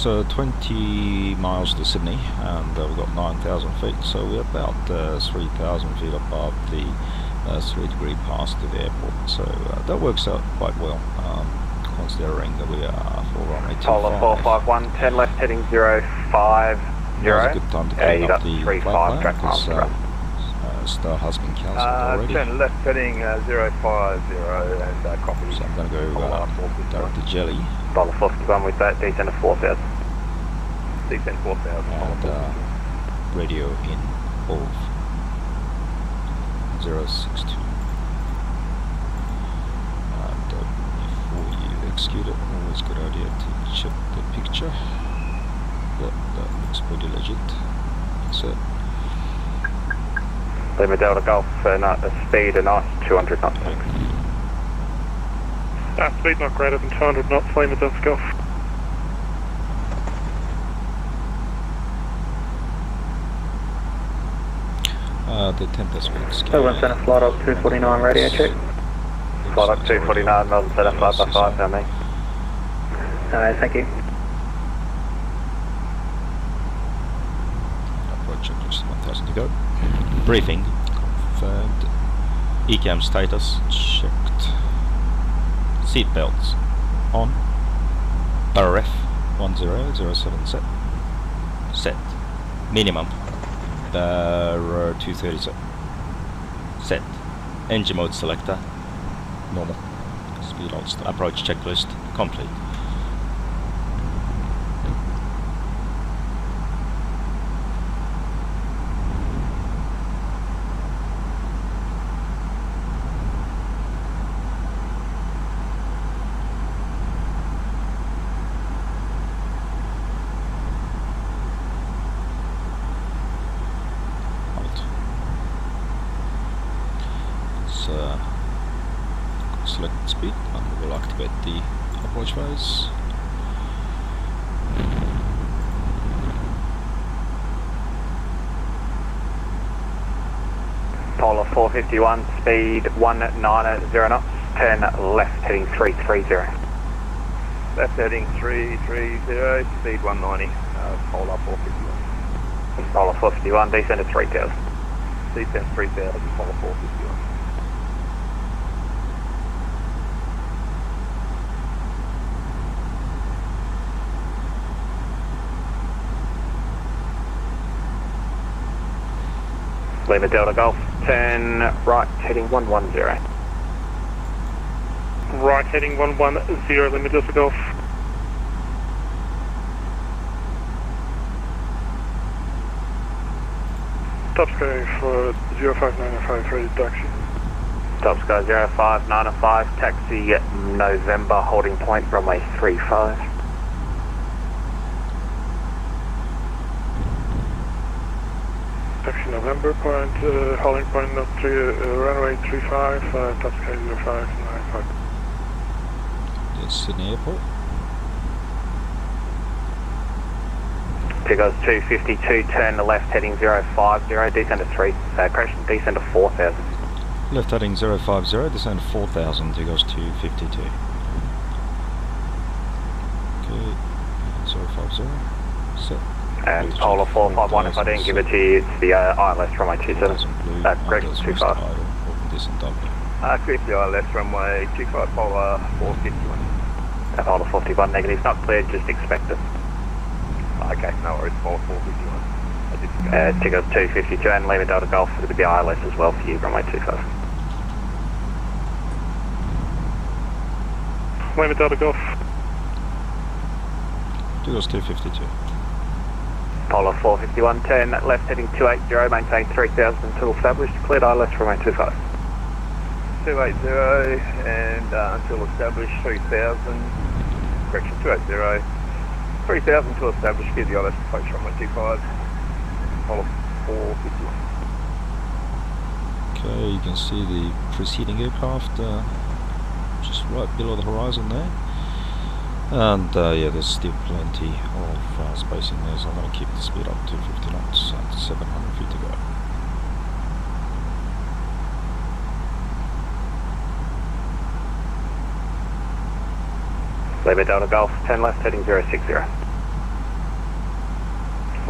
Speaker 1: So 20 miles to Sydney, and we've got 9,000 feet, so we're about 3,000 feet above the 3-degree pass to the airport, so that works out quite well, considering that we are for runway 25.
Speaker 3: Polar 451, 10 left heading 050.
Speaker 1: Now's a good time to clean up the flight plan, because Star has been cancelled already.
Speaker 15: 10 left heading 050 and copy.
Speaker 1: So I'm going to go direct to Jelly.
Speaker 3: Polar 451 with that, descend to 4,000.
Speaker 15: Descend 4,000.
Speaker 1: And radio in of 062. And before you execute it, always a good idea to check the picture. That looks pretty legit. That's it.
Speaker 3: Lima Delta Golf, speed and ice 200 knots.
Speaker 11: Speed not greater than 200 knots, Lima Delta Golf.
Speaker 1: The tempest speed scale.
Speaker 14: Melbourne Centre flight up 249 radio check.
Speaker 3: Flight up 249, Melbourne Centre flight by 5, down me.
Speaker 14: Alright, thank you.
Speaker 1: Approach checklist 1000 to go. Briefing confirmed. ECAM status checked. Seatbelts on. RF 1007 set. Set. Minimum. 230 set. Set. Engine mode selector. Normal. Speed hold stop. Approach checklist complete. Select speed and we will activate the approach phase.
Speaker 3: Polar 451, speed 190 knots, 10 left heading 330.
Speaker 15: Left heading 330, speed 190, Polar 451.
Speaker 3: Polar 451, descend to 3000.
Speaker 15: Descend 3000, Polar 451.
Speaker 3: Lima Delta Golf, 10 right heading 110.
Speaker 11: Right heading 110, Lima Delta Golf. Top sky for 05905 ready taxi.
Speaker 3: Top sky 05905, taxi November, holding point runway 35.
Speaker 11: Taxi November point, holding point not runway 35, top sky 0595.
Speaker 1: Yes, Sydney Airport.
Speaker 3: Figures 250, 210, left heading 050, descend to 3, crash and descend to 4000.
Speaker 1: Left heading 050, descend to 4000, Figures 252. Okay, 050, set.
Speaker 3: And Polar 451, if I didn't give it to you, it's the ILS runway 27, crash 25.
Speaker 15: Clear the ILS runway 25, Polar 451.
Speaker 3: Polar 451, negative, not cleared, just expect it.
Speaker 15: Okay, no worries, Polar 451.
Speaker 3: Figures 252 and Lima Delta Golf, it'll be ILS as well for you, runway 25.
Speaker 11: Lima Delta Golf.
Speaker 1: Figures 252.
Speaker 3: Polar 451, 10 left heading 280, maintain 3000 until established, cleared ILS runway 25.
Speaker 15: 280 and until established 3000, correction 280, 3000 to establish, give the ILS approach runway 25, Polar 451.
Speaker 1: Okay, you can see the preceding aircraft just right below the horizon there. And yeah, there's still plenty of space in there, so I'm going to keep the speed up to 50 knots at 700 feet to go.
Speaker 3: Lima Delta Golf, 10 left heading 060.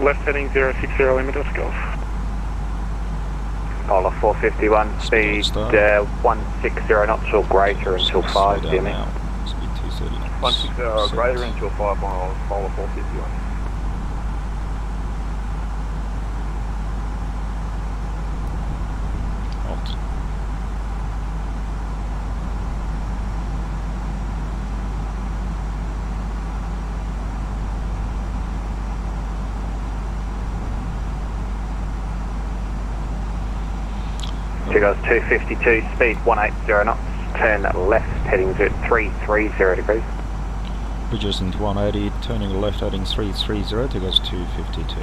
Speaker 11: Left heading 060 Lima Delta Golf.
Speaker 3: Polar 451, speed 160 knots or greater until 5, do you mean?
Speaker 1: Speed 230 knots.
Speaker 15: 160 or greater until 5 miles, Polar 451.
Speaker 1: Halt.
Speaker 3: Goes 252, speed 180 knots, turn left heading 330 degrees.
Speaker 1: Bridges into 180, turning left heading 330 to goes 252.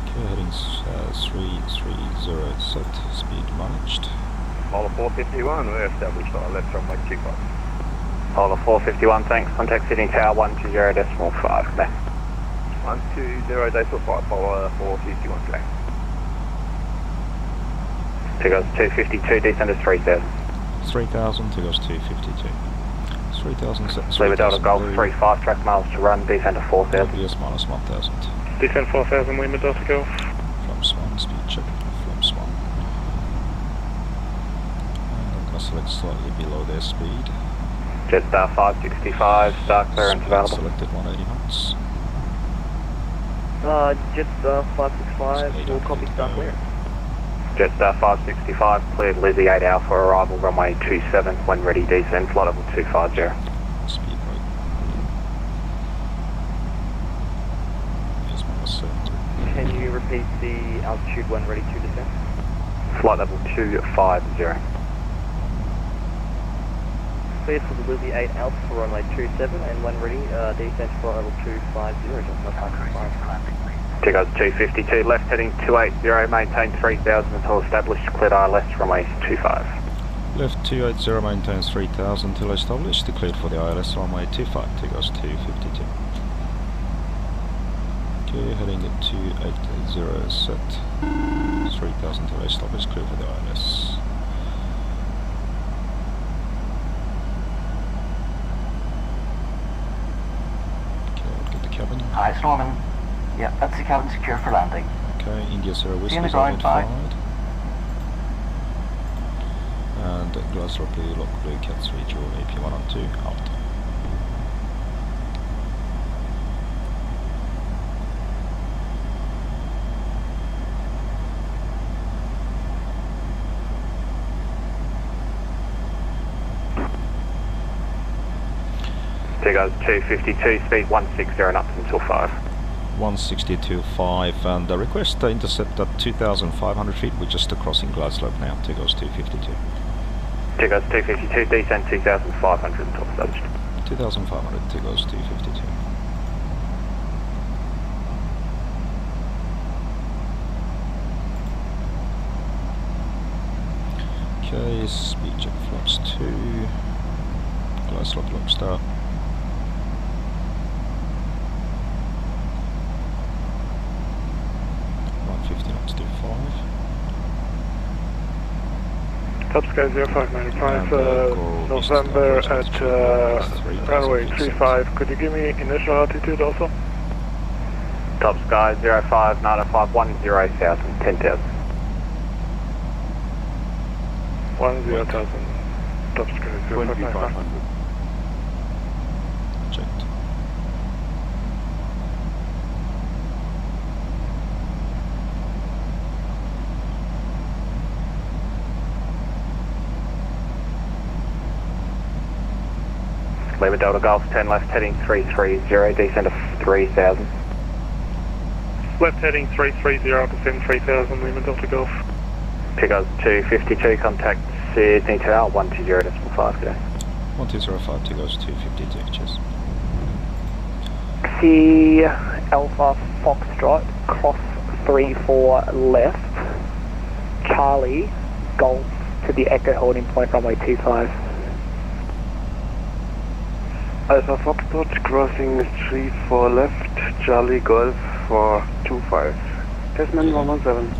Speaker 1: Okay, heading 330 set, speed managed.
Speaker 15: Polar 451, we're established on left runway 25.
Speaker 3: Polar 451, thanks. Contact Sydney Tower 120.5, left.
Speaker 15: 120.5, Polar 451, thanks.
Speaker 3: Two goes 252, descend to 3,000.
Speaker 1: 3,000, two goes 252. 3,000 set.
Speaker 3: Lima Delta Golf 35, track miles to run, descend to 4,000.
Speaker 1: Yes, minus 1,000.
Speaker 11: Descend 4000 Lima Delta Golf.
Speaker 1: Flaps 1, speed check, flaps 1. And I'm going to select slightly below their speed.
Speaker 3: Jetstar 565, start clearance available.
Speaker 1: Selected 180 knots.
Speaker 4: Jetstar 565, all copy, start clear.
Speaker 3: Jetstar 565, cleared Lizzie 8 Alpha, arrival runway 27, when ready descend, flight level 250.
Speaker 1: Speed right. Yes, minus 70.
Speaker 4: Can you repeat the altitude when ready to descend?
Speaker 3: Flight level 250.
Speaker 4: Cleared for the Lizzie 8 Alpha for runway 27 and when ready, descend to flight level 250, just not 565.
Speaker 3: Goes 252, left heading 280, maintain 3,000 until established, cleared ILS runway 25.
Speaker 1: Left 280, maintains 3,000 until established, declared for the ILS runway 25, two goes 252. Okay, heading at 280, set 3,000 until established, clear for the ILS. Okay, I'll get the cabin.
Speaker 6: Hi, it's Norman. Yeah, that's the cabin secure for landing.
Speaker 1: Okay, India Sierra Whiskey
Speaker 6: in the
Speaker 1: is
Speaker 6: ground,
Speaker 1: identified. And Glasgow Blue, Lock Blue, Cat3 Dual, AP112, out.
Speaker 3: Goes 252, speed 160 knots until 5.
Speaker 1: 162.5 and the request to intercept at 2,500 feet. We're just crossing Glasgow now. Two goes 252.
Speaker 3: Two goes 252, descend 2,500 until established.
Speaker 1: 2,500, two goes 252. Okay, speed check flaps 2. Glasgow lock start. 150 knots to 5.
Speaker 11: Top Sky 0595, November at runway 35. Could you give me initial altitude also?
Speaker 3: Top Sky 0595, 10,000, 10,000.
Speaker 11: 10,000. Top Sky 0595.
Speaker 1: Checked.
Speaker 3: Lima Delta Golf 10 left heading 330, descend to 3,000.
Speaker 11: Left heading 330, descend 3,000, Lima Delta Golf.
Speaker 3: Goes 252, contact Sydney Tower 120.5 today.
Speaker 1: 1205, two goes 252, cheers.
Speaker 16: Taxi Alpha Foxtrot, cross 34 left, Charlie, Golf to the Echo holding point runway 25.
Speaker 13: Alpha Foxtrot, crossing 34 left, Charlie Golf for 25. Tasman 117.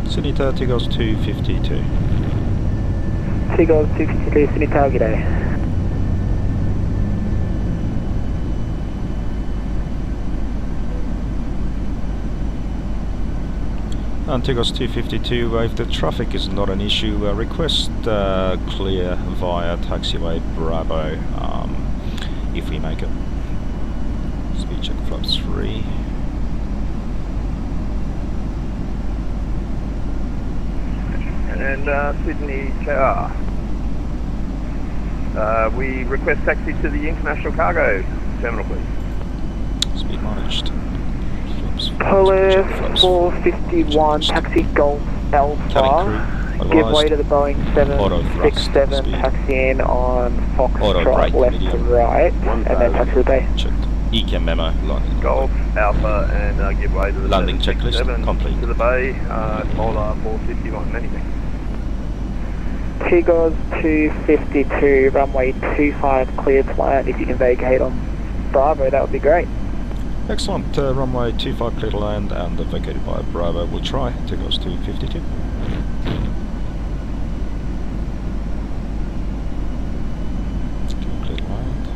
Speaker 1: Sydney Tower, goes 252.
Speaker 16: Seagulls 252, Sydney Tower, g'day.
Speaker 1: And Tigos 252, if the traffic is not an issue, request clear via taxiway Bravo if we make it. Speed check flaps 3.
Speaker 15: And Sydney, we request taxi to the International Cargo Terminal, please.
Speaker 1: Speed managed.
Speaker 16: Police 451, taxi Golf Alpha, give way to the Boeing 767, taxi in on Foxtrot left to right, and then taxi the bay.
Speaker 1: Checked. ECAM memo, landing.
Speaker 15: Golf Alpha, and give way to the
Speaker 1: landing checklist, complete.
Speaker 15: To the bay, Polar 451, anything.
Speaker 16: Tigos 252, runway 25 cleared to land. If you can vacate on Bravo, that would be great.
Speaker 1: Excellent, runway 25 clear to land and vacated by Bravo. We'll try. Tigos 252. Clear to land.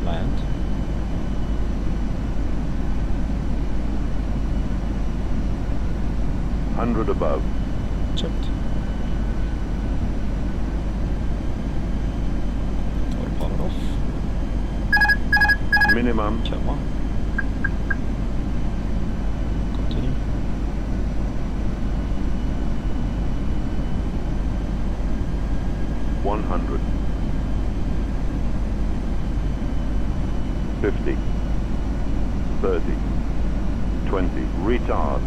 Speaker 1: Land.
Speaker 17: above.
Speaker 1: Checked. Autopilot off.
Speaker 17: Minimum.
Speaker 1: Check 1. Continue.
Speaker 17: $100. 50. 30. 20. Retard.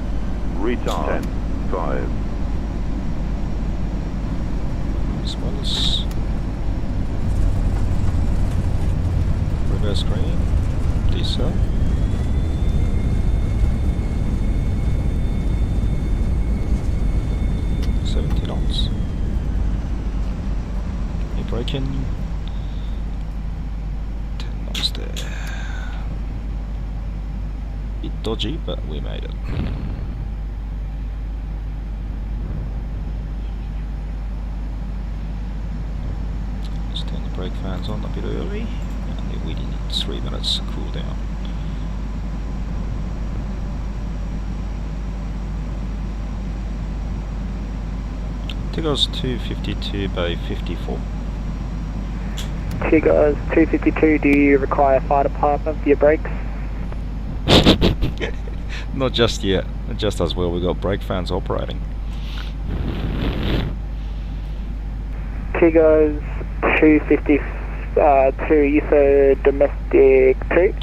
Speaker 17: Retard. 10. 5.
Speaker 1: Response. Reverse screen. Diesel. $70. Any braking? 10 knots there. Bit dodgy, but we made it. Let's turn the brake fans on a bit early, and we need 3 minutes cool down. Tigos 252 by 54.
Speaker 16: Tigos 252, do you require fire department for your brakes?
Speaker 1: Not just yet, just as well we got brake fans operating.
Speaker 16: Tigos 252, you said domestic 2?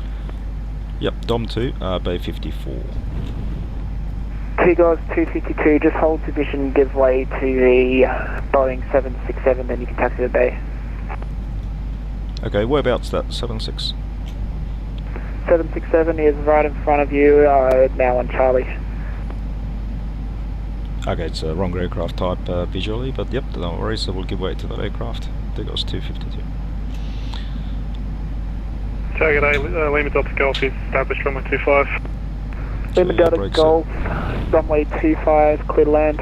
Speaker 1: Yep, Dom 2, Bay 54.
Speaker 16: Tigos 252, just hold position, give way to the Boeing 767, then you can taxi the bay.
Speaker 1: Okay, whereabouts that 76?
Speaker 16: 767 is right in front of you, now on Charlie.
Speaker 1: Okay, it's a wrong aircraft type visually, but yep, don't worry, so we'll give way to that aircraft. Tigos 252.
Speaker 11: Target A, Lima Delta Golf is established runway 25.
Speaker 16: Lima Delta Golf, runway 25, clear to land.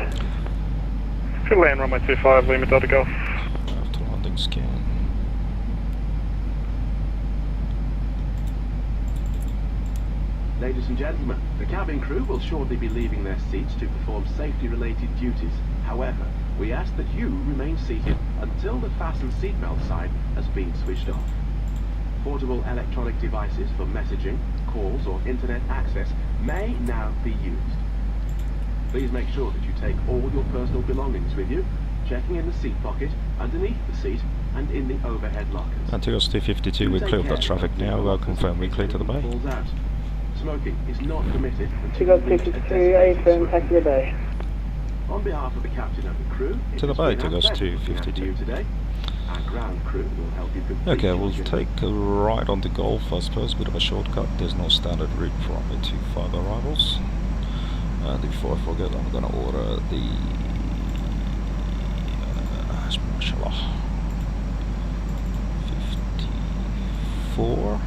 Speaker 11: Clear to land, runway 25, Lima Delta Golf.
Speaker 1: After landing scan.
Speaker 7: Ladies and gentlemen, the cabin crew will shortly be leaving their seats to perform safety-related duties. However, we ask that you remain seated until the fasten seatbelt sign has been switched off. Portable electronic devices for messaging, calls or internet access may now be used. Please make sure that you take all your personal belongings with you, checking in the seat pocket, underneath the seat and in the overhead lockers.
Speaker 1: And Tigos 252, we're clear of that traffic now. We'll confirm we're clear to the bay.
Speaker 7: Smoking is not permitted.
Speaker 16: Tigos 252, A-firm, taxi the bay.
Speaker 7: On behalf of the captain and the crew,
Speaker 1: to the bay, Tigos 252.
Speaker 7: Today, Our ground crew will help you complete
Speaker 1: Okay,
Speaker 7: your
Speaker 1: we'll
Speaker 7: journey.
Speaker 1: take a right on the Gulf, I suppose, a bit of a shortcut. There's no standard route from the 25 arrivals. And before I forget, I'm gonna order the mashallah 54.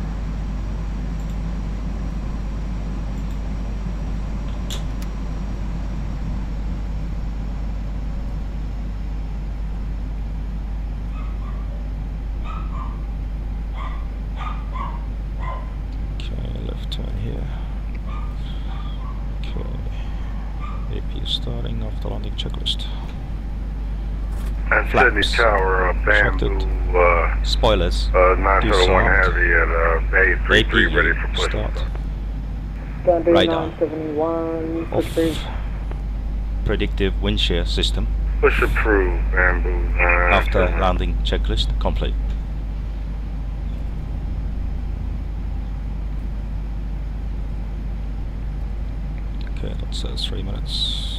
Speaker 1: Starting after landing checklist.
Speaker 18: And Sydney Tower, Bamboo,
Speaker 1: spoilers.
Speaker 18: 971 Heavy at Bay 33 ready for push.
Speaker 1: Start.
Speaker 16: Bamboo
Speaker 1: Radar
Speaker 16: 971, push through.
Speaker 1: Predictive wind shear system.
Speaker 18: Push approved, Bamboo.
Speaker 1: After landing checklist complete. Okay, that says 3 minutes.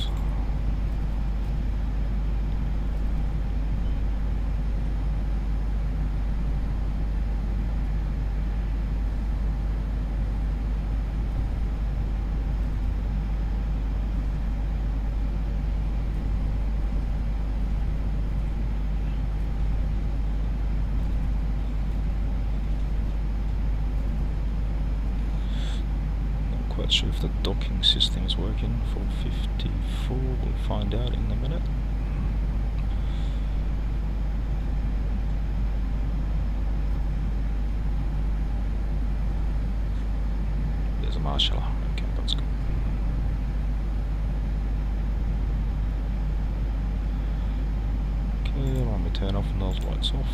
Speaker 1: Quite sure if the docking system is working for 54. We'll find out in a minute. There's a marshal. Okay, that's good. Okay, let me turn off those lights off.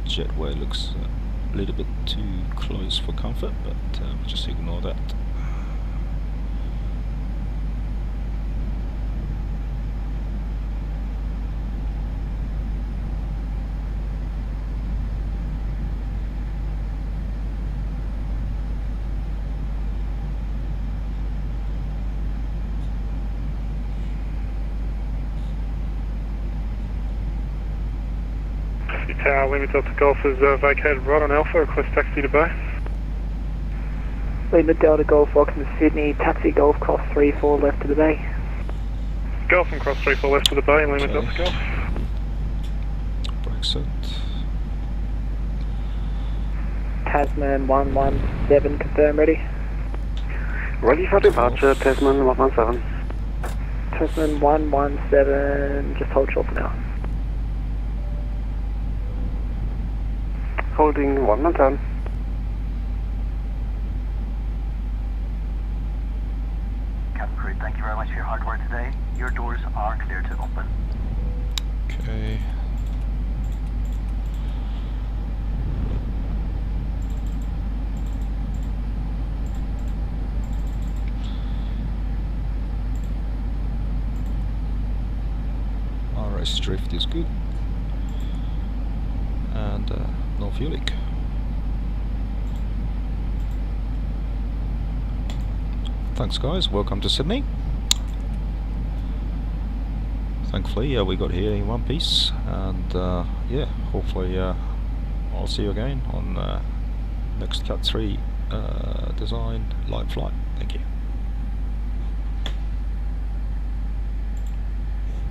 Speaker 1: Jetway looks a little bit too close for comfort, but just ignore that.
Speaker 11: Tower, Lima Delta Golf is vacated right on Alpha, request taxi to Bay.
Speaker 16: Lima Delta Golf, welcome to Sydney, taxi Golf, cross 34 left to the Bay.
Speaker 11: Golf and cross 34 left to the Bay, Lima Delta Golf.
Speaker 1: Brexit.
Speaker 16: Tasman 117, confirm, ready?
Speaker 9: Ready for departure, Tasman 117.
Speaker 16: Tasman 117, just hold short for now.
Speaker 9: Holding 110.
Speaker 6: Captain Crew, thank you very much for your hard work today. Your doors are clear to open.
Speaker 1: Okay. RS drift is good. And no fuel leak. Thanks guys, welcome to Sydney. Thankfully we got here in one piece, and yeah, hopefully I'll see you again on next Cat3 Design live flight. Thank you.